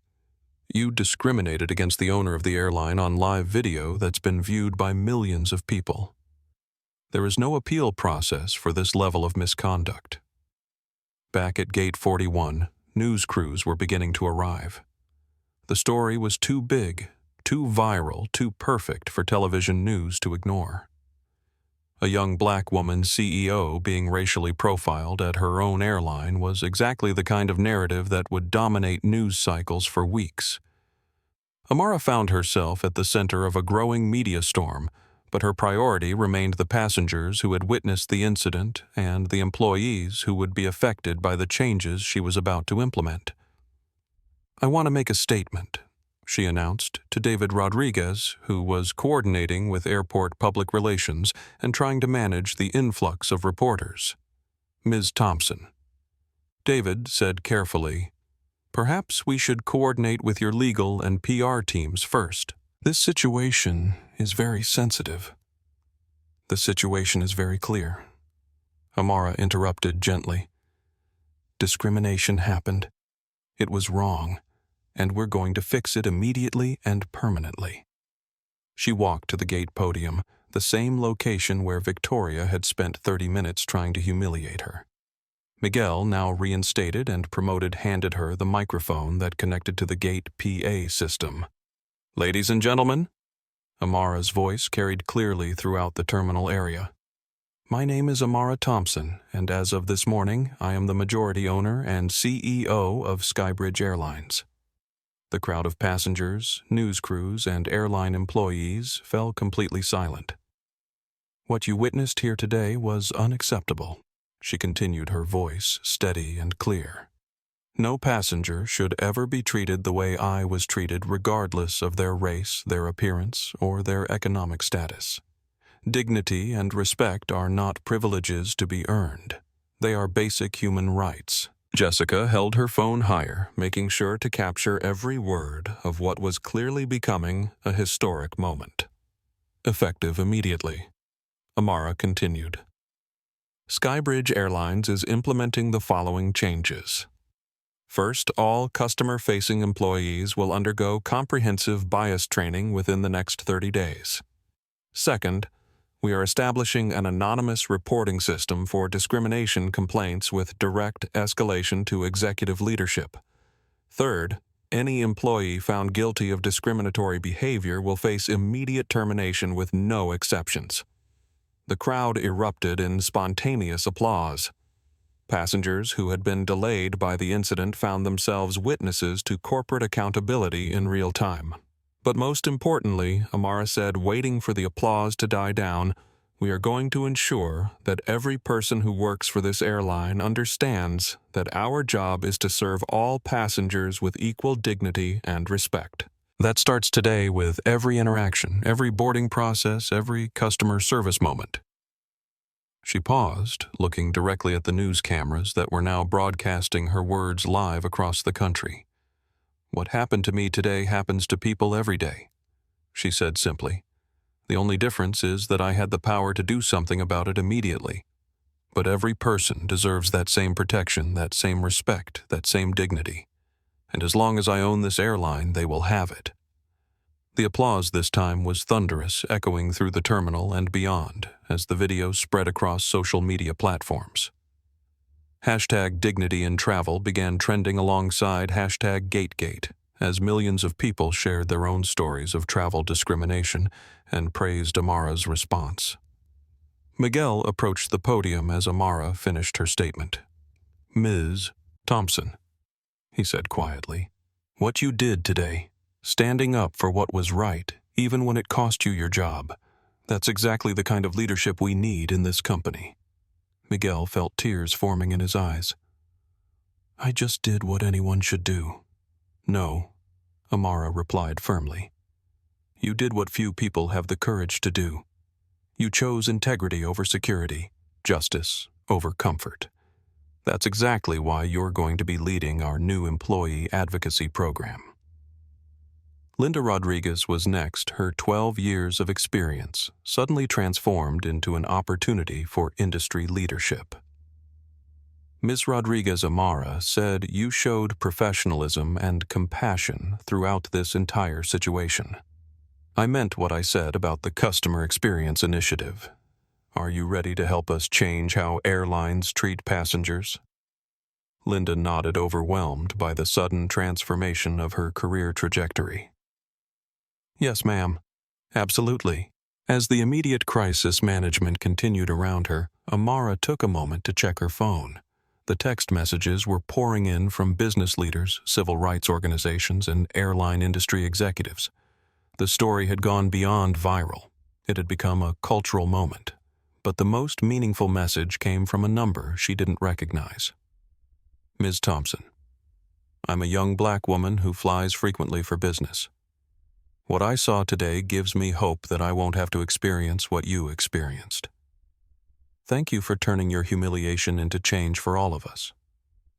"you discriminated against the owner of the airline on live video that's been viewed by millions of people. There is no appeal process for this level of misconduct." Back at Gate 41, news crews were beginning to arrive. The story was too big, too viral, too perfect for television news to ignore. A young black woman CEO being racially profiled at her own airline was exactly the kind of narrative that would dominate news cycles for weeks. Amara found herself at the center of a growing media storm, but her priority remained the passengers who had witnessed the incident and the employees who would be affected by the changes she was about to implement. "I want to make a statement," she announced to David Rodriguez, who was coordinating with airport public relations and trying to manage the influx of reporters. "Ms. Thompson." David said carefully, "Perhaps we should coordinate with your legal and PR teams first. This situation is very sensitive." "The situation is very clear," Amara interrupted gently. "Discrimination happened. It was wrong, and we're going to fix it immediately and permanently." She walked to the gate podium, the same location where Victoria had spent 30 minutes trying to humiliate her. Miguel, now reinstated and promoted, handed her the microphone that connected to the gate PA system. "Ladies and gentlemen," Amara's voice carried clearly throughout the terminal area. "My name is Amara Thompson, and as of this morning, I am the majority owner and CEO of Skybridge Airlines. The crowd of passengers, news crews, and airline employees fell completely silent. "What you witnessed here today was unacceptable," she continued, her voice steady and clear. "No passenger should ever be treated the way I was treated, regardless of their race, their appearance, or their economic status. Dignity and respect are not privileges to be earned. They are basic human rights." Jessica held her phone higher, making sure to capture every word of what was clearly becoming a historic moment. Effective immediately, Amara continued. Skybridge Airlines is implementing the following changes. First, all customer-facing employees will undergo comprehensive bias training within the next 30 days. Second, we are establishing an anonymous reporting system for discrimination complaints with direct escalation to executive leadership. Third, any employee found guilty of discriminatory behavior will face immediate termination with no exceptions. The crowd erupted in spontaneous applause. Passengers who had been delayed by the incident found themselves witnesses to corporate accountability in real time. But most importantly, Amara said, waiting for the applause to die down, "We are going to ensure that every person who works for this airline understands that our job is to serve all passengers with equal dignity and respect. That starts today with every interaction, every boarding process, every customer service moment." She paused, looking directly at the news cameras that were now broadcasting her words live across the country. "What happened to me today happens to people every day," she said simply. "The only difference is that I had the power to do something about it immediately. But every person deserves that same protection, that same respect, that same dignity. And as long as I own this airline, they will have it." The applause this time was thunderous, echoing through the terminal and beyond as the video spread across social media platforms. #Dignity in Travel began trending alongside #GateGate as millions of people shared their own stories of travel discrimination and praised Amara's response. Miguel approached the podium as Amara finished her statement. "Ms. Thompson," he said quietly, "what you did today, standing up for what was right, even when it cost you your job, that's exactly the kind of leadership we need in this company." Miguel felt tears forming in his eyes. "I just did what anyone should do." "No," Amara replied firmly. "You did what few people have the courage to do. You chose integrity over security, justice over comfort. That's exactly why you're going to be leading our new employee advocacy program." Linda Rodriguez was next, her 12 years of experience suddenly transformed into an opportunity for industry leadership. Ms. Rodriguez Amara said, "You showed professionalism and compassion throughout this entire situation. I meant what I said about the Customer Experience Initiative. Are you ready to help us change how airlines treat passengers?" Linda nodded, overwhelmed by the sudden transformation of her career trajectory. "Yes, ma'am. Absolutely." As the immediate crisis management continued around her, Amara took a moment to check her phone. The text messages were pouring in from business leaders, civil rights organizations, and airline industry executives. The story had gone beyond viral. It had become a cultural moment. But the most meaningful message came from a number she didn't recognize. "Ms. Thompson, I'm a young black woman who flies frequently for business. What I saw today gives me hope that I won't have to experience what you experienced. Thank you for turning your humiliation into change for all of us."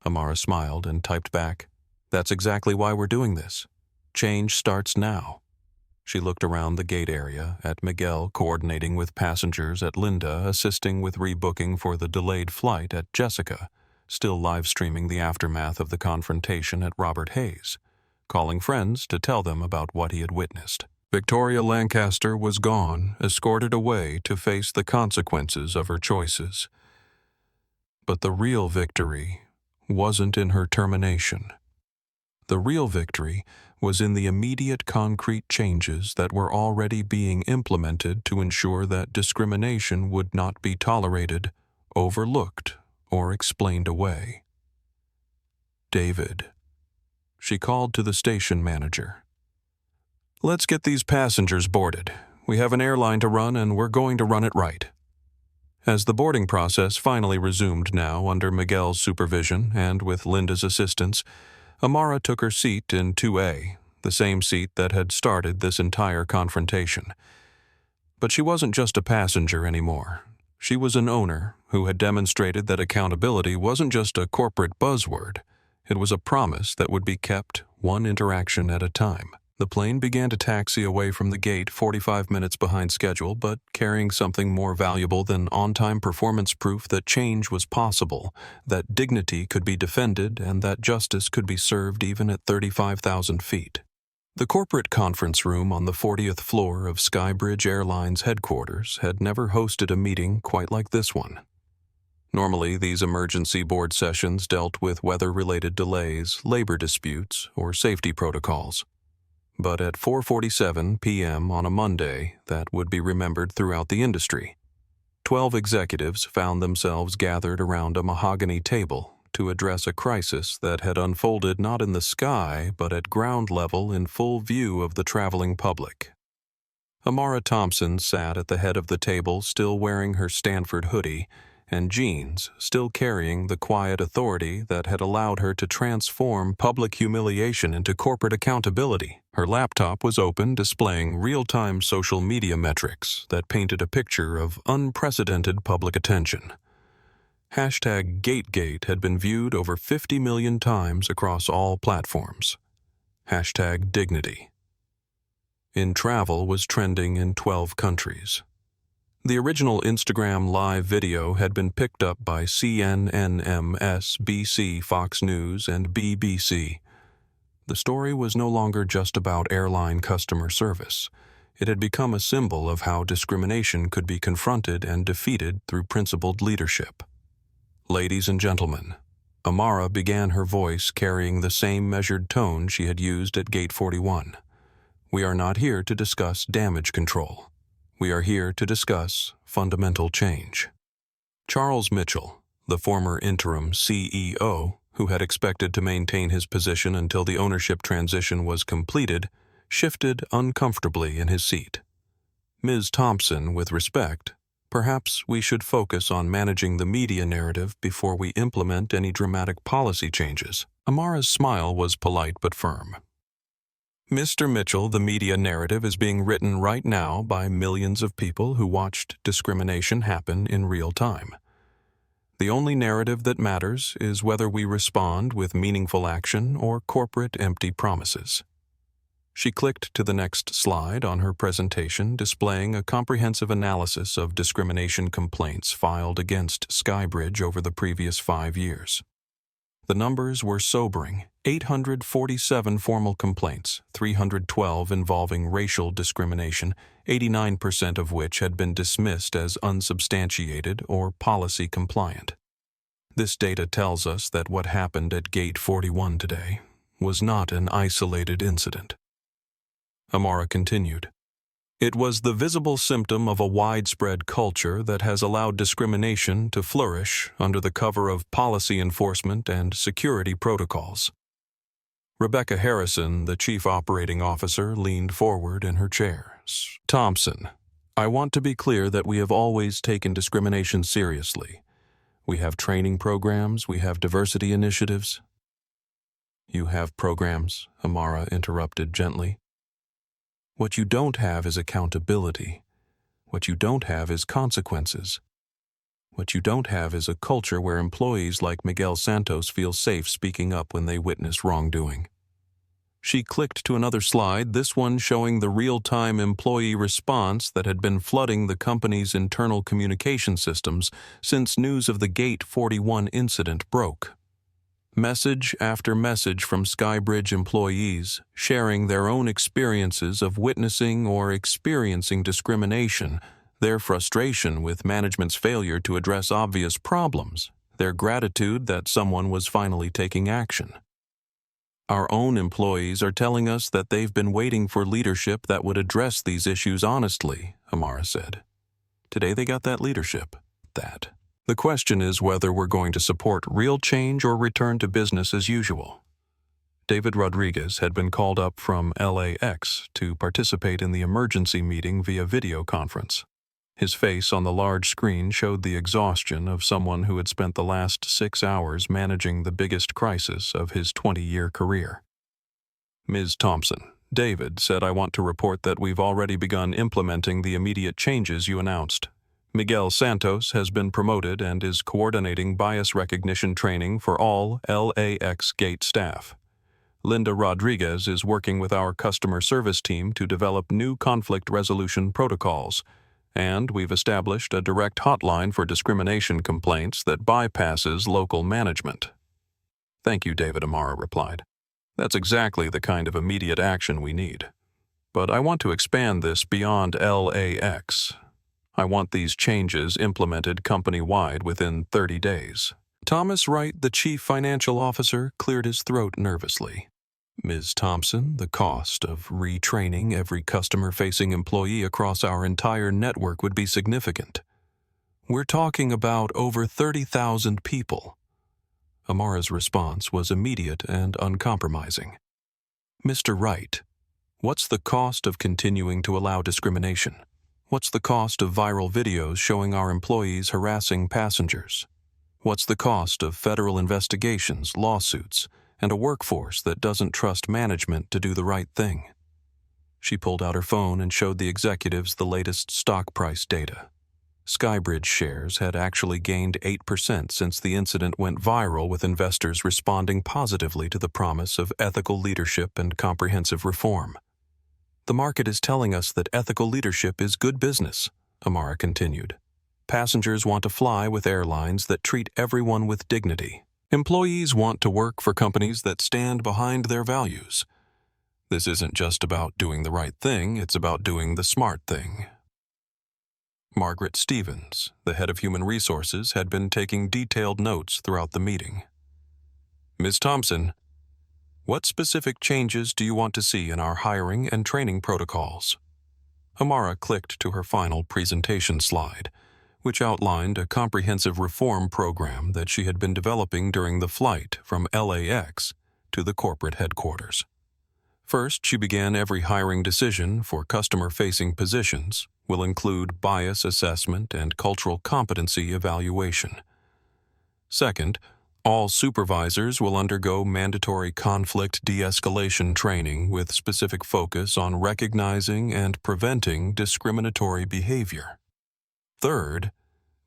Amara smiled and typed back, "That's exactly why we're doing this. Change starts now." She looked around the gate area, at Miguel coordinating with passengers, at Linda assisting with rebooking for the delayed flight, at Jessica, still live-streaming the aftermath of the confrontation, at Robert Hayes, calling friends to tell them about what he had witnessed. Victoria Lancaster was gone, escorted away to face the consequences of her choices. But the real victory wasn't in her termination. The real victory was in the immediate concrete changes that were already being implemented to ensure that discrimination would not be tolerated, overlooked, or explained away. David She called to the station manager. "Let's get these passengers boarded. We have an airline to run and we're going to run it right." As the boarding process finally resumed now under Miguel's supervision and with Linda's assistance, Amara took her seat in 2A, the same seat that had started this entire confrontation. But she wasn't just a passenger anymore. She was an owner who had demonstrated that accountability wasn't just a corporate buzzword. It was a promise that would be kept one interaction at a time. The plane began to taxi away from the gate 45 minutes behind schedule, but carrying something more valuable than on-time performance proof that change was possible, that dignity could be defended, and that justice could be served even at 35,000 feet. The corporate conference room on the 40th floor of Skybridge Airlines headquarters had never hosted a meeting quite like this one. Normally, these emergency board sessions dealt with weather-related delays, labor disputes, or safety protocols. But at 4:47 p.m. on a Monday, that would be remembered throughout the industry. 12 executives found themselves gathered around a mahogany table to address a crisis that had unfolded not in the sky, but at ground level in full view of the traveling public. Amara Thompson sat at the head of the table, still wearing her Stanford hoodie and jeans, still carrying the quiet authority that had allowed her to transform public humiliation into corporate accountability. Her laptop was open, displaying real-time social media metrics that painted a picture of unprecedented public attention. #GateGate had been viewed over 50 million times across all platforms. #Dignity. In travel was trending in 12 countries. The original Instagram live video had been picked up by CNN, MSNBC, Fox News, and BBC. The story was no longer just about airline customer service. It had become a symbol of how discrimination could be confronted and defeated through principled leadership. "Ladies and gentlemen," Amara began, her voice carrying the same measured tone she had used at Gate 41. "We are not here to discuss damage control. We are here to discuss fundamental change." Charles Mitchell, the former interim CEO, who had expected to maintain his position until the ownership transition was completed, shifted uncomfortably in his seat. "Ms. Thompson, with respect, perhaps we should focus on managing the media narrative before we implement any dramatic policy changes." Amara's smile was polite but firm. "Mr. Mitchell, the media narrative is being written right now by millions of people who watched discrimination happen in real time. The only narrative that matters is whether we respond with meaningful action or corporate empty promises." She clicked to the next slide on her presentation, displaying a comprehensive analysis of discrimination complaints filed against Skybridge over the previous 5 years. The numbers were sobering: 847 formal complaints, 312 involving racial discrimination, 89% of which had been dismissed as unsubstantiated or policy compliant. This data tells us that what happened at Gate 41 today was not an isolated incident. Amara continued. "It was the visible symptom of a widespread culture that has allowed discrimination to flourish under the cover of policy enforcement and security protocols." Rebecca Harrison, the chief operating officer, leaned forward in her chair. "Thompson, I want to be clear that we have always taken discrimination seriously. We have training programs, we have diversity initiatives." "You have programs," Amara interrupted gently. "What you don't have is accountability. What you don't have is consequences. What you don't have is a culture where employees like Miguel Santos feel safe speaking up when they witness wrongdoing." She clicked to another slide, this one showing the real-time employee response that had been flooding the company's internal communication systems since news of the Gate 41 incident broke. Message after message from Skybridge employees sharing their own experiences of witnessing or experiencing discrimination, their frustration with management's failure to address obvious problems, their gratitude that someone was finally taking action. "Our own employees are telling us that they've been waiting for leadership that would address these issues honestly," Amara said. "Today they got that leadership. The question is whether we're going to support real change or return to business as usual." David Rodriguez had been called up from LAX to participate in the emergency meeting via video conference. His face on the large screen showed the exhaustion of someone who had spent the last 6 hours managing the biggest crisis of his 20-year career. Ms. Thompson, David said, "I want to report that we've already begun implementing the immediate changes you announced. Miguel Santos has been promoted and is coordinating bias recognition training for all LAX Gate staff. Linda Rodriguez is working with our customer service team to develop new conflict resolution protocols, and we've established a direct hotline for discrimination complaints that bypasses local management." "Thank you," David, Amara replied. "That's exactly the kind of immediate action we need. But I want to expand this beyond LAX. I want these changes implemented company-wide within 30 days. Thomas Wright, the chief financial officer, cleared his throat nervously. "Ms. Thompson, the cost of retraining every customer-facing employee across our entire network would be significant. We're talking about over 30,000 people." Amara's response was immediate and uncompromising. "Mr. Wright, what's the cost of continuing to allow discrimination? What's the cost of viral videos showing our employees harassing passengers? What's the cost of federal investigations, lawsuits, and a workforce that doesn't trust management to do the right thing?" She pulled out her phone and showed the executives the latest stock price data. Skybridge shares had actually gained 8% since the incident went viral, with investors responding positively to the promise of ethical leadership and comprehensive reform. "The market is telling us that ethical leadership is good business," Amara continued. "Passengers want to fly with airlines that treat everyone with dignity. Employees want to work for companies that stand behind their values. This isn't just about doing the right thing, it's about doing the smart thing." Margaret Stevens, the head of human resources, had been taking detailed notes throughout the meeting. "Ms. Thompson, what specific changes do you want to see in our hiring and training protocols?" Amara clicked to her final presentation slide, which outlined a comprehensive reform program that she had been developing during the flight from LAX to the corporate headquarters. First, she began every hiring decision for customer-facing positions will include bias assessment and cultural competency evaluation. Second, all supervisors will undergo mandatory conflict de-escalation training with specific focus on recognizing and preventing discriminatory behavior. Third,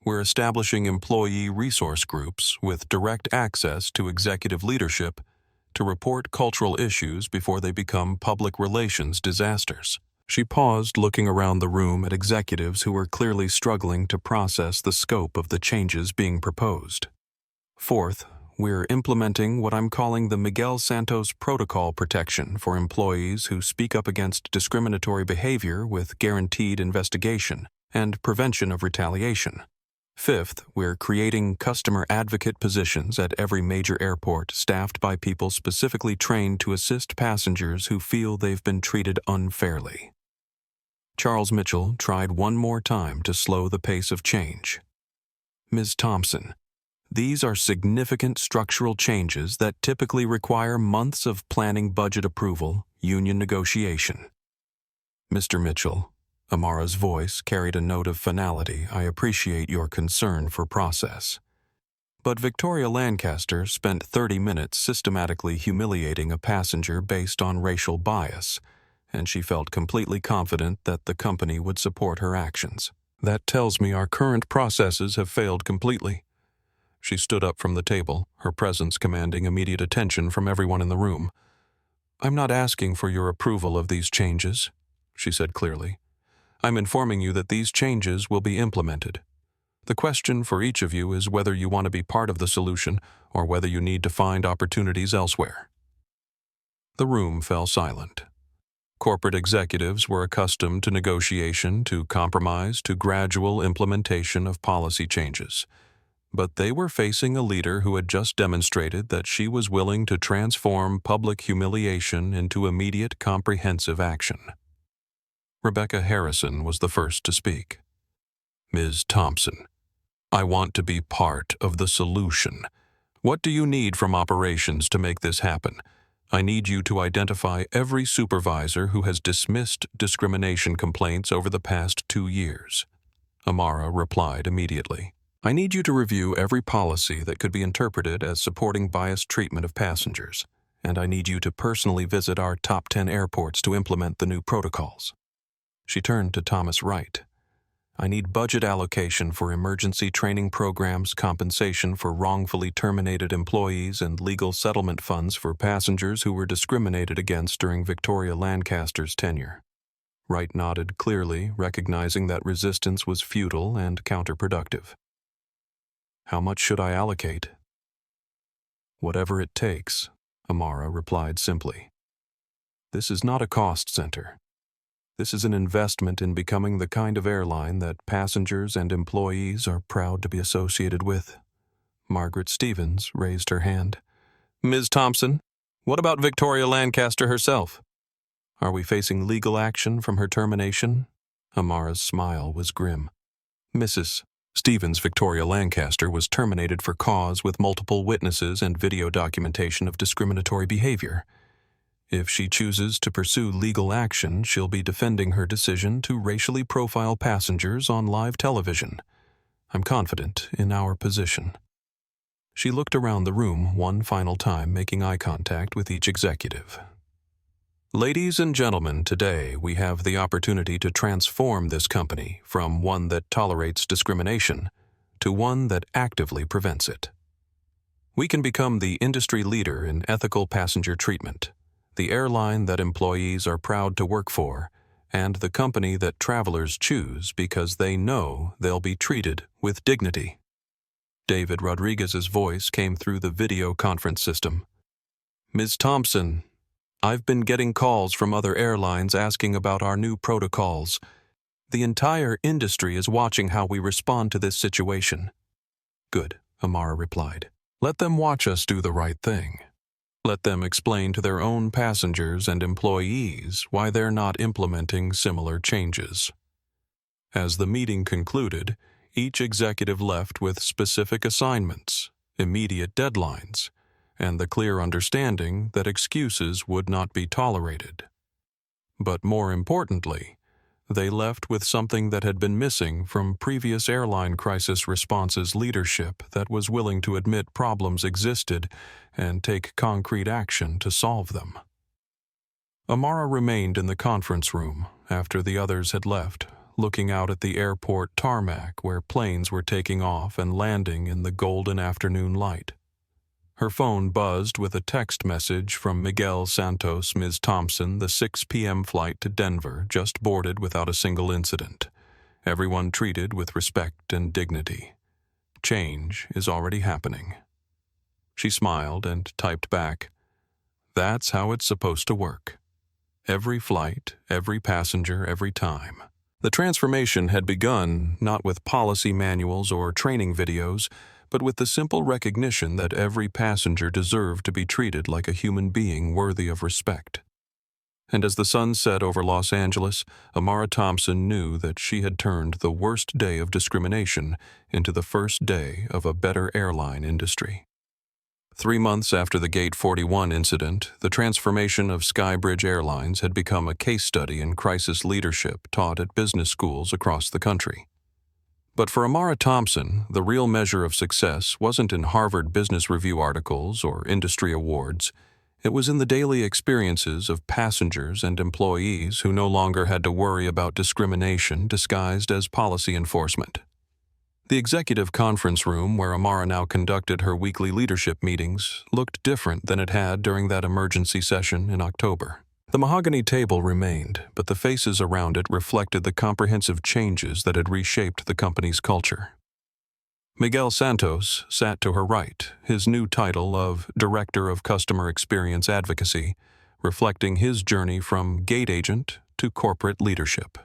we're establishing employee resource groups with direct access to executive leadership to report cultural issues before they become public relations disasters. She paused, looking around the room at executives who were clearly struggling to process the scope of the changes being proposed. Fourth, we're implementing what I'm calling the Miguel Santos Protocol protection for employees who speak up against discriminatory behavior with guaranteed investigation and prevention of retaliation. Fifth, we're creating customer advocate positions at every major airport staffed by people specifically trained to assist passengers who feel they've been treated unfairly. Charles Mitchell tried one more time to slow the pace of change. "Ms. Thompson, these are significant structural changes that typically require months of planning, budget approval, union negotiation." "Mr. Mitchell," Amara's voice carried a note of finality, "I appreciate your concern for process. But Victoria Lancaster spent 30 minutes systematically humiliating a passenger based on racial bias, and she felt completely confident that the company would support her actions. That tells me our current processes have failed completely." She stood up from the table, her presence commanding immediate attention from everyone in the room. "I'm not asking for your approval of these changes," she said clearly. "I'm informing you that these changes will be implemented. The question for each of you is whether you want to be part of the solution or whether you need to find opportunities elsewhere." The room fell silent. Corporate executives were accustomed to negotiation, to compromise, to gradual implementation of policy changes. But they were facing a leader who had just demonstrated that she was willing to transform public humiliation into immediate comprehensive action. Rebecca Harrison was the first to speak. "Ms. Thompson, I want to be part of the solution. What do you need from operations to make this happen? I need you to identify every supervisor who has dismissed discrimination complaints over the past 2 years. Amara replied immediately. I need you to review every policy that could be interpreted as supporting biased treatment of passengers, and I need you to personally visit our top 10 airports to implement the new protocols. She turned to Thomas Wright. I need budget allocation for emergency training programs, compensation for wrongfully terminated employees, and legal settlement funds for passengers who were discriminated against during Victoria Lancaster's tenure. Wright nodded clearly, recognizing that resistance was futile and counterproductive. How much should I allocate? Whatever it takes, Amara replied simply. This is not a cost center. This is an investment in becoming the kind of airline that passengers and employees are proud to be associated with. Margaret Stevens raised her hand. Ms. Thompson, what about Victoria Lancaster herself? Are we facing legal action from her termination? Amara's smile was grim. Mrs. Stevens Victoria Lancaster was terminated for cause with multiple witnesses and video documentation of discriminatory behavior. If she chooses to pursue legal action, she'll be defending her decision to racially profile passengers on live television. I'm confident in our position. She looked around the room one final time, making eye contact with each executive. Ladies and gentlemen, today we have the opportunity to transform this company from one that tolerates discrimination to one that actively prevents it. We can become the industry leader in ethical passenger treatment, the airline that employees are proud to work for, and the company that travelers choose because they know they'll be treated with dignity. David Rodriguez's voice came through the video conference system. Ms. Thompson, I've been getting calls from other airlines asking about our new protocols. The entire industry is watching how we respond to this situation. Good, Amara replied. Let them watch us do the right thing. Let them explain to their own passengers and employees why they're not implementing similar changes. As the meeting concluded, each executive left with specific assignments, immediate deadlines, and the clear understanding that excuses would not be tolerated. But more importantly, they left with something that had been missing from previous airline crisis responses leadership that was willing to admit problems existed and take concrete action to solve them. Amara remained in the conference room after the others had left, looking out at the airport tarmac where planes were taking off and landing in the golden afternoon light. Her phone buzzed with a text message from Miguel Santos. Ms. Thompson, the 6 p.m. flight to Denver just boarded without a single incident. Everyone treated with respect and dignity. Change is already happening. She smiled and typed back, That's how it's supposed to work. Every flight, every passenger, every time. The transformation had begun not with policy manuals or training videos, but with the simple recognition that every passenger deserved to be treated like a human being worthy of respect. And as the sun set over Los Angeles, Amara Thompson knew that she had turned the worst day of discrimination into the first day of a better airline industry. 3 months after the Gate 41 incident, the transformation of Skybridge Airlines had become a case study in crisis leadership taught at business schools across the country. But for Amara Thompson, the real measure of success wasn't in Harvard Business Review articles or industry awards. It was in the daily experiences of passengers and employees who no longer had to worry about discrimination disguised as policy enforcement. The executive conference room where Amara now conducted her weekly leadership meetings looked different than it had during that emergency session in October. The mahogany table remained, but the faces around it reflected the comprehensive changes that had reshaped the company's culture. Miguel Santos sat to her right, his new title of Director of Customer Experience Advocacy, reflecting his journey from gate agent to corporate leadership.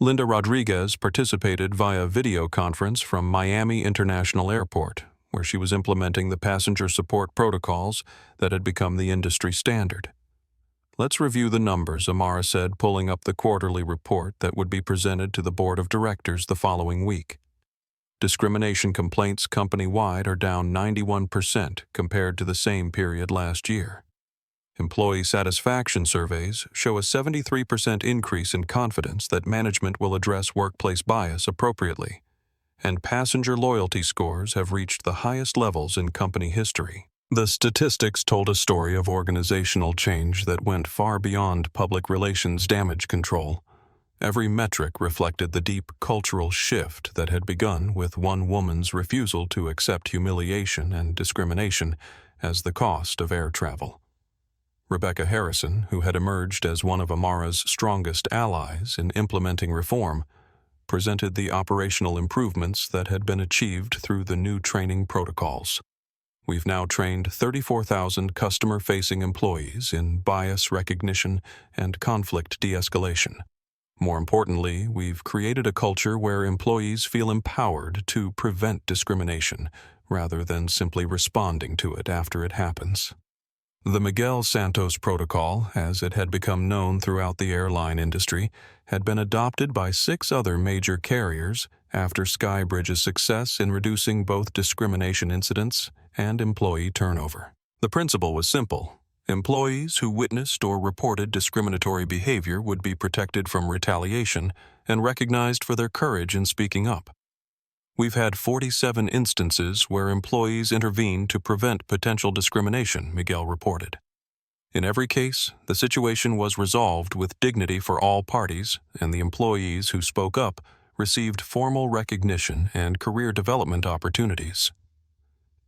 Linda Rodriguez participated via video conference from Miami International Airport, where she was implementing the passenger support protocols that had become the industry standard. Let's review the numbers, Amara said, pulling up the quarterly report that would be presented to the board of directors the following week. Discrimination complaints company-wide are down 91% compared to the same period last year. Employee satisfaction surveys show a 73% increase in confidence that management will address workplace bias appropriately, and passenger loyalty scores have reached the highest levels in company history. The statistics told a story of organizational change that went far beyond public relations damage control. Every metric reflected the deep cultural shift that had begun with one woman's refusal to accept humiliation and discrimination as the cost of air travel. Rebecca Harrison, who had emerged as one of Amara's strongest allies in implementing reform, presented the operational improvements that had been achieved through the new training protocols. We've now trained 34,000 customer-facing employees in bias recognition and conflict de-escalation. More importantly, we've created a culture where employees feel empowered to prevent discrimination rather than simply responding to it after it happens. The Miguel Santos Protocol, as it had become known throughout the airline industry, had been adopted by 6 other major carriers after Skybridge's success in reducing both discrimination incidents and employee turnover. The principle was simple. Employees who witnessed or reported discriminatory behavior would be protected from retaliation and recognized for their courage in speaking up. We've had 47 instances where employees intervened to prevent potential discrimination, Miguel reported. In every case, the situation was resolved with dignity for all parties, and the employees who spoke up received formal recognition and career development opportunities.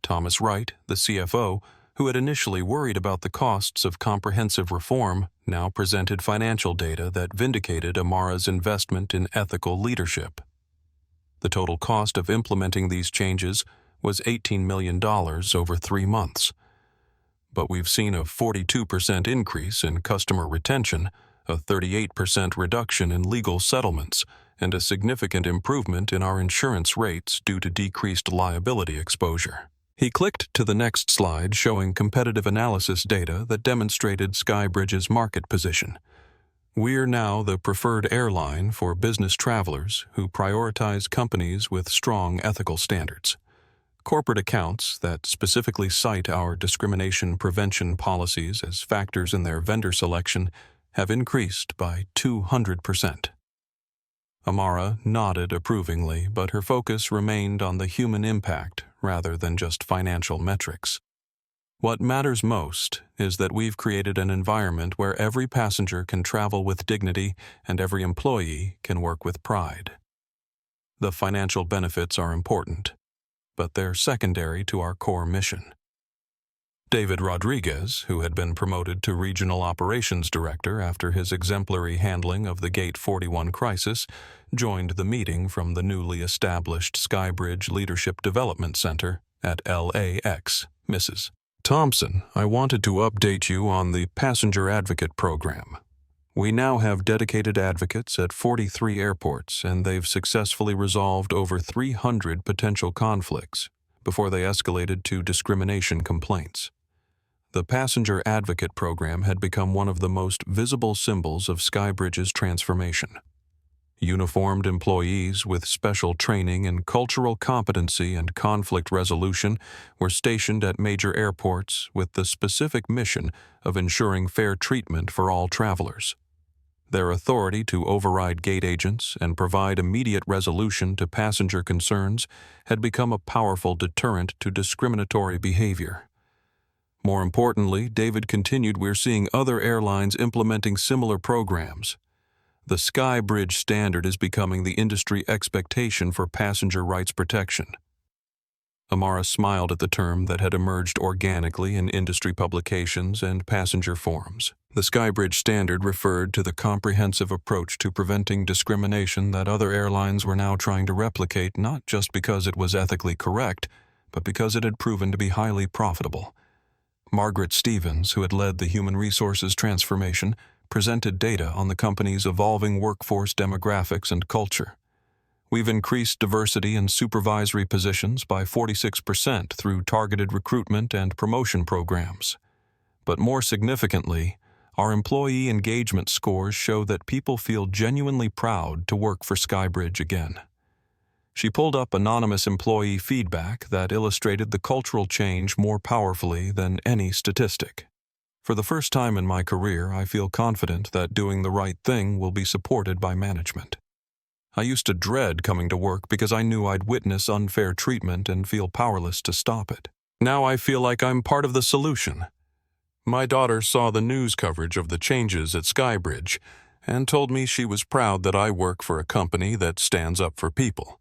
Thomas Wright, the CFO, who had initially worried about the costs of comprehensive reform, now presented financial data that vindicated Amara's investment in ethical leadership. The total cost of implementing these changes was $18 million over 3 months. But we've seen a 42% increase in customer retention, a 38% reduction in legal settlements, and a significant improvement in our insurance rates due to decreased liability exposure. He clicked to the next slide showing competitive analysis data that demonstrated Skybridge's market position. We're now the preferred airline for business travelers who prioritize companies with strong ethical standards. Corporate accounts that specifically cite our discrimination prevention policies as factors in their vendor selection have increased by 200%. Amara nodded approvingly, but her focus remained on the human impact rather than just financial metrics. What matters most is that we've created an environment where every passenger can travel with dignity and every employee can work with pride. The financial benefits are important, but they're secondary to our core mission. David Rodriguez, who had been promoted to Regional Operations Director after his exemplary handling of the Gate 41 crisis, joined the meeting from the newly established Skybridge Leadership Development Center at LAX. Mrs. Thompson, I wanted to update you on the Passenger Advocate Program. We now have dedicated advocates at 43 airports, and they've successfully resolved over 300 potential conflicts before they escalated to discrimination complaints. The Passenger Advocate Program had become one of the most visible symbols of Skybridge's transformation. Uniformed employees with special training in cultural competency and conflict resolution were stationed at major airports with the specific mission of ensuring fair treatment for all travelers. Their authority to override gate agents and provide immediate resolution to passenger concerns had become a powerful deterrent to discriminatory behavior. More importantly, David continued, we're seeing other airlines implementing similar programs. The Skybridge standard is becoming the industry expectation for passenger rights protection. Amara smiled at the term that had emerged organically in industry publications and passenger forums. The Skybridge standard referred to the comprehensive approach to preventing discrimination that other airlines were now trying to replicate, not just because it was ethically correct, but because it had proven to be highly profitable. Margaret Stevens, who had led the human resources transformation, presented data on the company's evolving workforce demographics and culture. We've increased diversity in supervisory positions by 46% through targeted recruitment and promotion programs. But more significantly, our employee engagement scores show that people feel genuinely proud to work for Skybridge again. She pulled up anonymous employee feedback that illustrated the cultural change more powerfully than any statistic. For the first time in my career, I feel confident that doing the right thing will be supported by management. I used to dread coming to work because I knew I'd witness unfair treatment and feel powerless to stop it. Now I feel like I'm part of the solution. My daughter saw the news coverage of the changes at Skybridge and told me she was proud that I work for a company that stands up for people.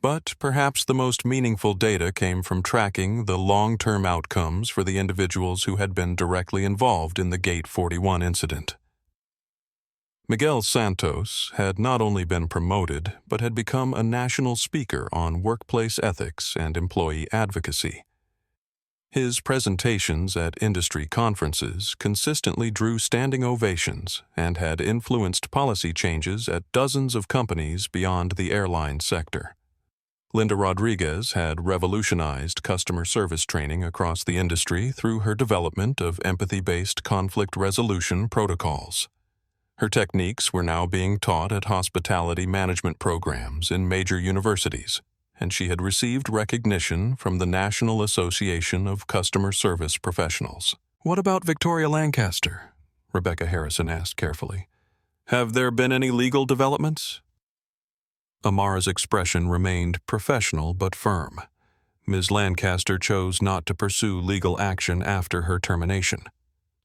But perhaps the most meaningful data came from tracking the long-term outcomes for the individuals who had been directly involved in the Gate 41 incident. Miguel Santos had not only been promoted, but had become a national speaker on workplace ethics and employee advocacy. His presentations at industry conferences consistently drew standing ovations and had influenced policy changes at dozens of companies beyond the airline sector. Linda Rodriguez had revolutionized customer service training across the industry through her development of empathy-based conflict resolution protocols. Her techniques were now being taught at hospitality management programs in major universities, and she had received recognition from the National Association of Customer Service Professionals. "What about Victoria Lancaster?" Rebecca Harrison asked carefully. "Have there been any legal developments?" Amara's expression remained professional but firm. Ms. Lancaster chose not to pursue legal action after her termination.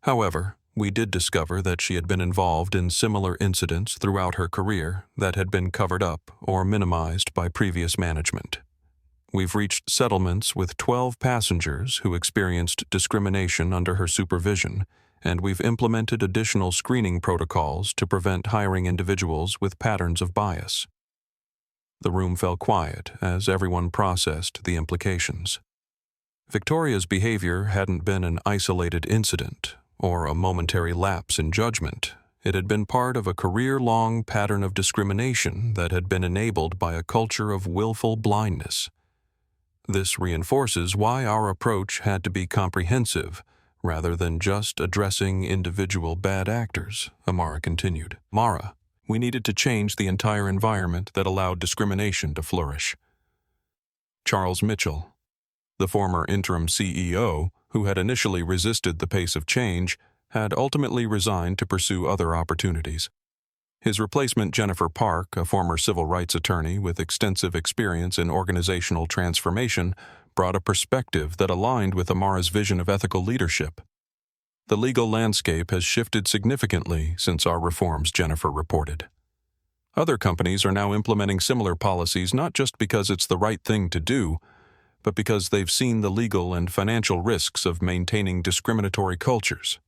However, we did discover that she had been involved in similar incidents throughout her career that had been covered up or minimized by previous management. We've reached settlements with 12 passengers who experienced discrimination under her supervision, and we've implemented additional screening protocols to prevent hiring individuals with patterns of bias. The room fell quiet as everyone processed the implications. Victoria's behavior hadn't been an isolated incident or a momentary lapse in judgment. It had been part of a career-long pattern of discrimination that had been enabled by a culture of willful blindness. This reinforces why our approach had to be comprehensive rather than just addressing individual bad actors, Amara continued. "Mara, we needed to change the entire environment that allowed discrimination to flourish." Charles Mitchell, the former interim CEO, who had initially resisted the pace of change, had ultimately resigned to pursue other opportunities. His replacement, Jennifer Park, a former civil rights attorney with extensive experience in organizational transformation, brought a perspective that aligned with Amara's vision of ethical leadership. "The legal landscape has shifted significantly since our reforms," Jennifer reported. "Other companies are now implementing similar policies not just because it's the right thing to do, but because they've seen the legal and financial risks of maintaining discriminatory cultures.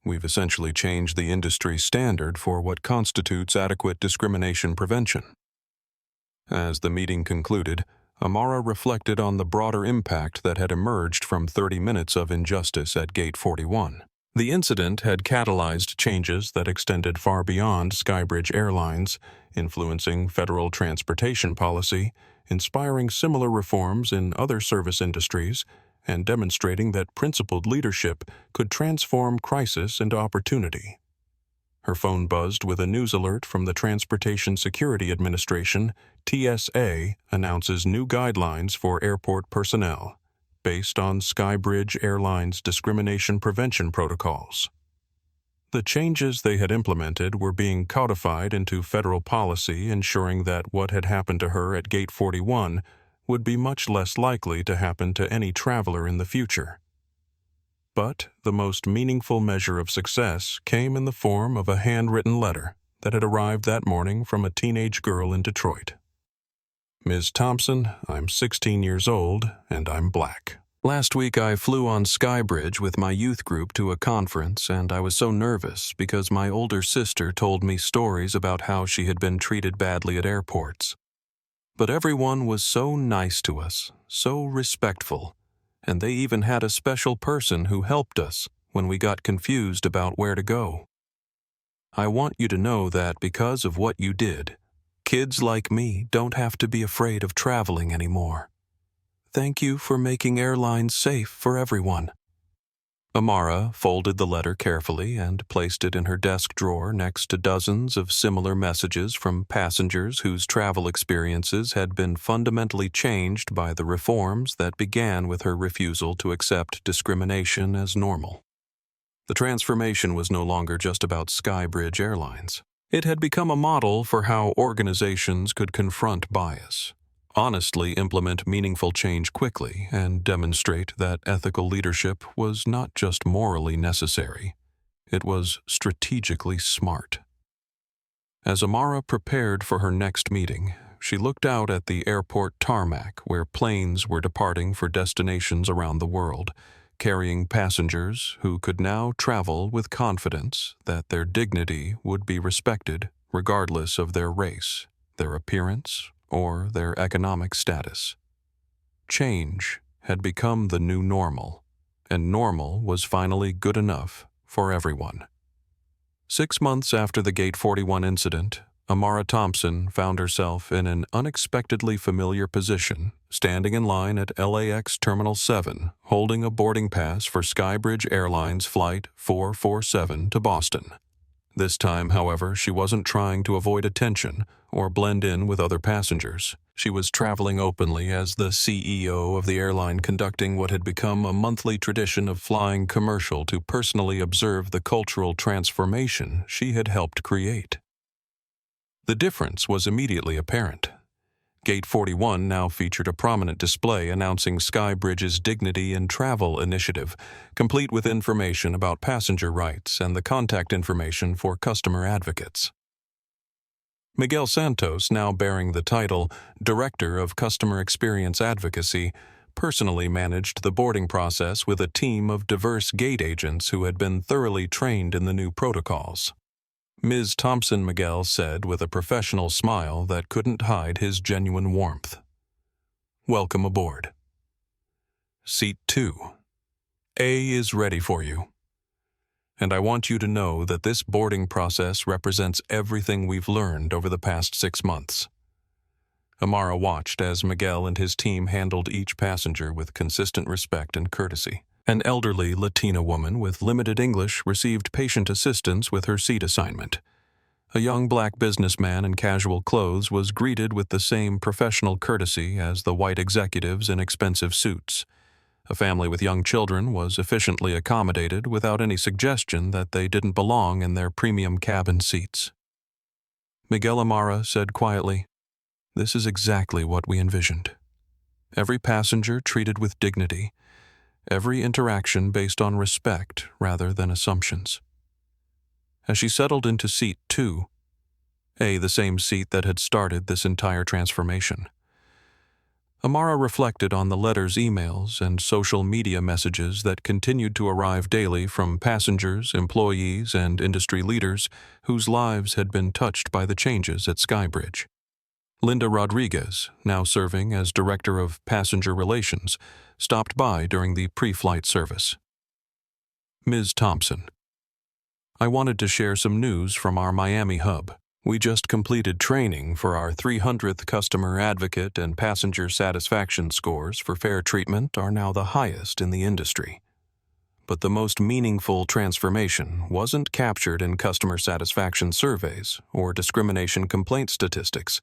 We've essentially changed the industry standard for what constitutes adequate discrimination prevention." As the meeting concluded, Amara reflected on the broader impact that had emerged from 30 minutes of injustice at Gate 41. The incident had catalyzed changes that extended far beyond Skybridge Airlines, influencing federal transportation policy, inspiring similar reforms in other service industries, and demonstrating that principled leadership could transform crisis into opportunity. Her phone buzzed with a news alert from the Transportation Security Administration. TSA announces new guidelines for airport personnel, based on Skybridge Airlines discrimination prevention protocols. The changes they had implemented were being codified into federal policy, ensuring that what had happened to her at Gate 41 would be much less likely to happen to any traveler in the future. But the most meaningful measure of success came in the form of a handwritten letter that had arrived that morning from a teenage girl in Detroit. "Ms. Thompson, I'm 16 years old, and I'm black. Last week I flew on Skybridge with my youth group to a conference, and I was so nervous because my older sister told me stories about how she had been treated badly at airports. But everyone was so nice to us, so respectful, and they even had a special person who helped us when we got confused about where to go. I want you to know that because of what you did, kids like me don't have to be afraid of traveling anymore. Thank you for making airlines safe for everyone." Amara folded the letter carefully and placed it in her desk drawer next to dozens of similar messages from passengers whose travel experiences had been fundamentally changed by the reforms that began with her refusal to accept discrimination as normal. The transformation was no longer just about Skybridge Airlines. It had become a model for how organizations could confront bias, honestly implement meaningful change quickly, and demonstrate that ethical leadership was not just morally necessary, it was strategically smart. As Amara prepared for her next meeting, she looked out at the airport tarmac where planes were departing for destinations around the world, carrying passengers who could now travel with confidence that their dignity would be respected regardless of their race, their appearance, or their economic status. Change had become the new normal, and normal was finally good enough for everyone. 6 months after the Gate 41 incident, Amara Thompson found herself in an unexpectedly familiar position, standing in line at LAX Terminal 7, holding a boarding pass for Skybridge Airlines Flight 447 to Boston. This time, however, she wasn't trying to avoid attention or blend in with other passengers. She was traveling openly as the CEO of the airline, conducting what had become a monthly tradition of flying commercial to personally observe the cultural transformation she had helped create. The difference was immediately apparent. Gate 41 now featured a prominent display announcing Skybridge's Dignity in Travel initiative, complete with information about passenger rights and the contact information for customer advocates. Miguel Santos, now bearing the title Director of Customer Experience Advocacy, personally managed the boarding process with a team of diverse gate agents who had been thoroughly trained in the new protocols. Ms. Thompson Miguel said with a professional smile that couldn't hide his genuine warmth. "Welcome aboard. Seat 2. A is ready for you. And I want you to know that this boarding process represents everything we've learned over the past 6 months." Amara watched as Miguel and his team handled each passenger with consistent respect and courtesy. An elderly Latina woman with limited English received patient assistance with her seat assignment. A young black businessman in casual clothes was greeted with the same professional courtesy as the white executives in expensive suits. A family with young children was efficiently accommodated without any suggestion that they didn't belong in their premium cabin seats. Miguel Amara said quietly, "This is exactly what we envisioned. Every passenger treated with dignity, every interaction based on respect rather than assumptions." As she settled into seat 2, the same seat that had started this entire transformation, Amara reflected on the letters, emails, and social media messages that continued to arrive daily from passengers, employees, and industry leaders whose lives had been touched by the changes at Skybridge. Linda Rodriguez, now serving as Director of Passenger Relations, stopped by during the pre-flight service. "Ms. Thompson, I wanted to share some news from our Miami hub. We just completed training for our 300th customer advocate, and passenger satisfaction scores for fair treatment are now the highest in the industry. But the most meaningful transformation wasn't captured in customer satisfaction surveys or discrimination complaint statistics.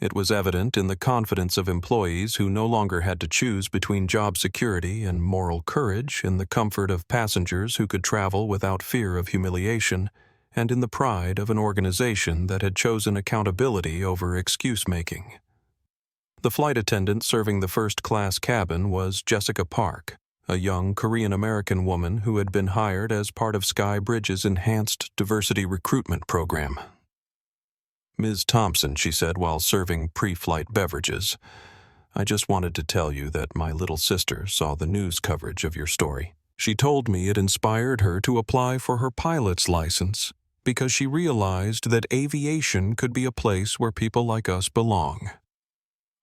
It was evident in the confidence of employees who no longer had to choose between job security and moral courage, in the comfort of passengers who could travel without fear of humiliation, and in the pride of an organization that had chosen accountability over excuse-making. The flight attendant serving the first-class cabin was Jessica Park, a young Korean-American woman who had been hired as part of Skybridge's enhanced diversity recruitment program. "Ms. Thompson," she said while serving pre-flight beverages, "I just wanted to tell you that my little sister saw the news coverage of your story. She told me it inspired her to apply for her pilot's license because she realized that aviation could be a place where people like us belong."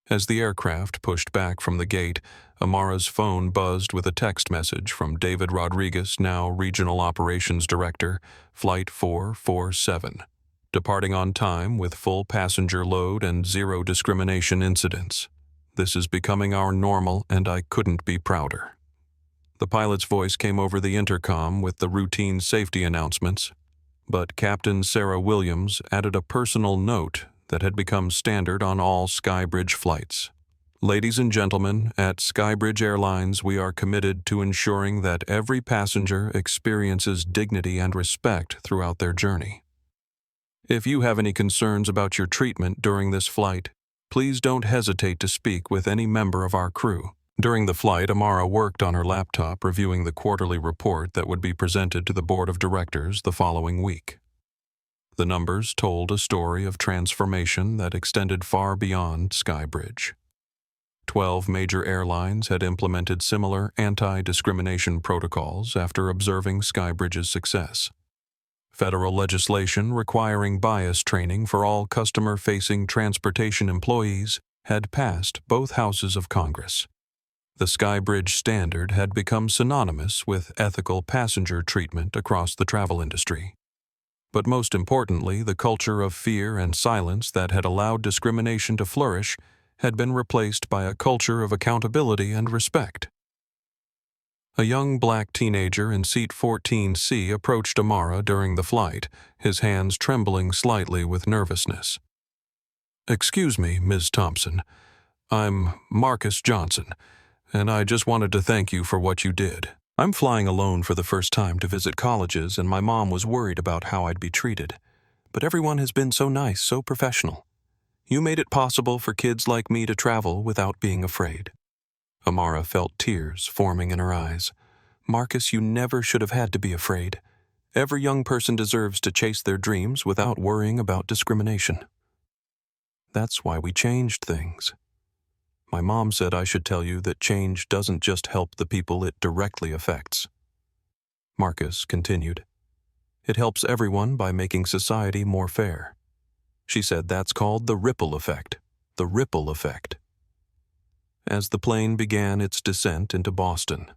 As the aircraft pushed back from the gate, Amara's phone buzzed with a text message from David Rodriguez, now Regional Operations Director, Flight 447. "Departing on time with full passenger load and zero discrimination incidents. This is becoming our normal, and I couldn't be prouder." The pilot's voice came over the intercom with the routine safety announcements, but Captain Sarah Williams added a personal note that had become standard on all Skybridge flights. Ladies and gentlemen, at Skybridge Airlines, we are committed to ensuring that every passenger experiences dignity and respect throughout their journey. If you have any concerns about your treatment during this flight, please don't hesitate to speak with any member of our crew. During the flight, Amara worked on her laptop reviewing the quarterly report that would be presented to the board of directors the following week. The numbers told a story of transformation that extended far beyond Skybridge. 12 major airlines had implemented similar anti-discrimination protocols after observing Skybridge's success. Federal legislation requiring bias training for all customer-facing transportation employees had passed both houses of Congress. The Skybridge standard had become synonymous with ethical passenger treatment across the travel industry. But most importantly, the culture of fear and silence that had allowed discrimination to flourish had been replaced by a culture of accountability and respect. A young black teenager in seat 14C approached Amara during the flight, his hands trembling slightly with nervousness. "Excuse me, Ms. Thompson. I'm Marcus Johnson, and I just wanted to thank you for what you did. I'm flying alone for the first time to visit colleges, and my mom was worried about how I'd be treated. But everyone has been so nice, so professional. You made it possible for kids like me to travel without being afraid." Amara felt tears forming in her eyes. "Marcus, you never should have had to be afraid. Every young person deserves to chase their dreams without worrying about discrimination. That's why we changed things. My mom said I should tell you that change doesn't just help the people it directly affects." Marcus continued. "It helps everyone by making society more fair. She said that's called the ripple effect. The ripple effect." As the plane began its descent into Boston,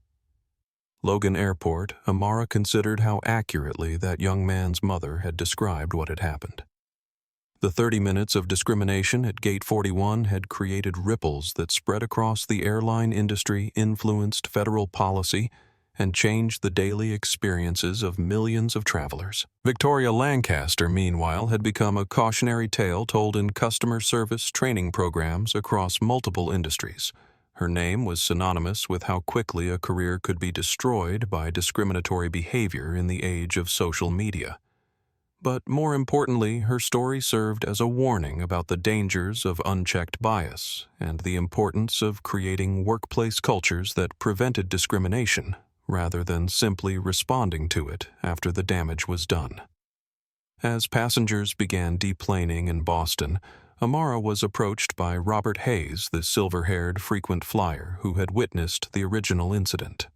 Logan Airport, Amara considered how accurately that young man's mother had described what had happened. The 30 minutes of discrimination at Gate 41 had created ripples that spread across the airline industry, influenced federal policy, and changed the daily experiences of millions of travelers. Victoria Lancaster, meanwhile, had become a cautionary tale told in customer service training programs across multiple industries. Her name was synonymous with how quickly a career could be destroyed by discriminatory behavior in the age of social media. But more importantly, her story served as a warning about the dangers of unchecked bias and the importance of creating workplace cultures that prevented discrimination rather than simply responding to it after the damage was done. As passengers began deplaning in Boston, Amara was approached by Robert Hayes, the silver-haired frequent flyer who had witnessed the original incident.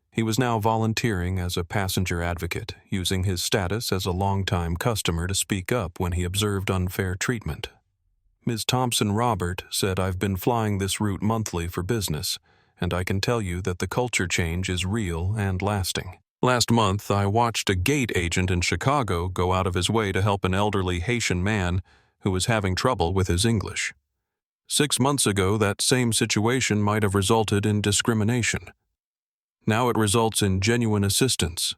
He was now volunteering as a passenger advocate, using his status as a longtime customer to speak up when he observed unfair treatment. "Ms. Thompson, Robert said I've been flying this route monthly for business, and I can tell you that the culture change is real and lasting. Last month, I watched a gate agent in Chicago go out of his way to help an elderly Haitian man who was having trouble with his English. 6 months ago, that same situation might have resulted in discrimination. Now it results in genuine assistance."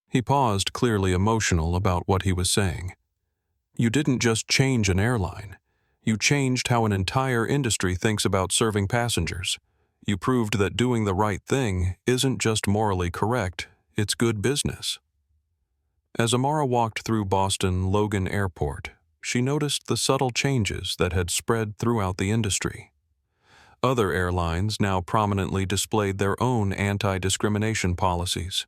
He paused, clearly emotional about what he was saying. "You didn't just change an airline. You changed how an entire industry thinks about serving passengers. You proved that doing the right thing isn't just morally correct, it's good business." As Amara walked through Boston Logan Airport, she noticed the subtle changes that had spread throughout the industry. Other airlines now prominently displayed their own anti-discrimination policies.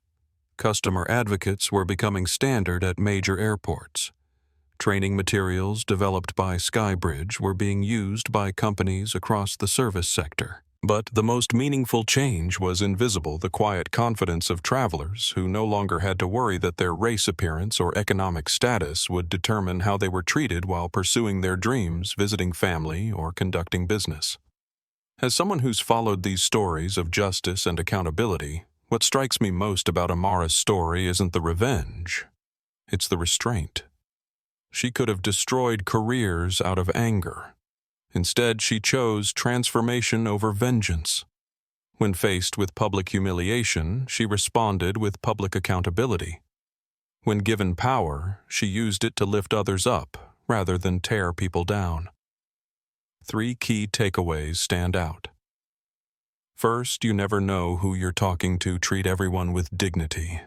Customer advocates were becoming standard at major airports. Training materials developed by Skybridge were being used by companies across the service sector. But the most meaningful change was invisible: the quiet confidence of travelers who no longer had to worry that their race appearance or economic status would determine how they were treated while pursuing their dreams, visiting family, or conducting business. As someone who's followed these stories of justice and accountability, what strikes me most about Amara's story isn't the revenge, it's the restraint. She could have destroyed careers out of anger. Instead, she chose transformation over vengeance. When faced with public humiliation, she responded with public accountability. When given power, she used it to lift others up rather than tear people down. 3 key takeaways stand out. First, you never know who you're talking to. Treat everyone with dignity.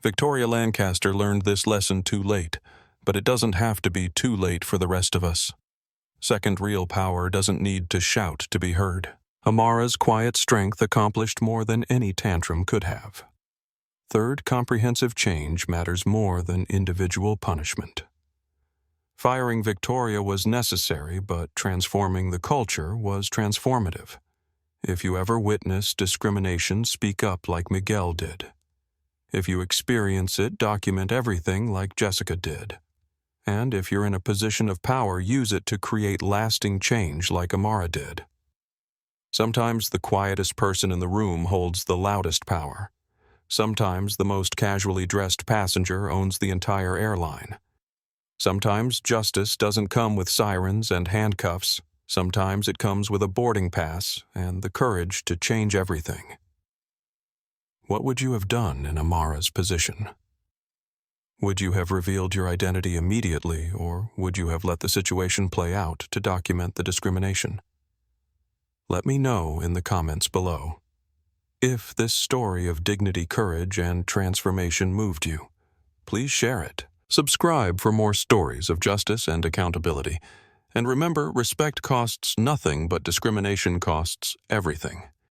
Victoria Lancaster learned this lesson too late, but it doesn't have to be too late for the rest of us. Second, real power doesn't need to shout to be heard. Amara's quiet strength accomplished more than any tantrum could have. Third, comprehensive change matters more than individual punishment. Firing Victoria was necessary, but transforming the culture was transformative. If you ever witness discrimination, speak up like Miguel did. If you experience it, document everything like Jessica did. And if you're in a position of power, use it to create lasting change like Amara did. Sometimes the quietest person in the room holds the loudest power. Sometimes the most casually dressed passenger owns the entire airline. Sometimes justice doesn't come with sirens and handcuffs. Sometimes it comes with a boarding pass and the courage to change everything. What would you have done in Amara's position? Would you have revealed your identity immediately, or would you have let the situation play out to document the discrimination? Let me know in the comments below. If this story of dignity, courage, and transformation moved you, please share it. Subscribe for more stories of justice and accountability. And remember, respect costs nothing, but discrimination costs everything.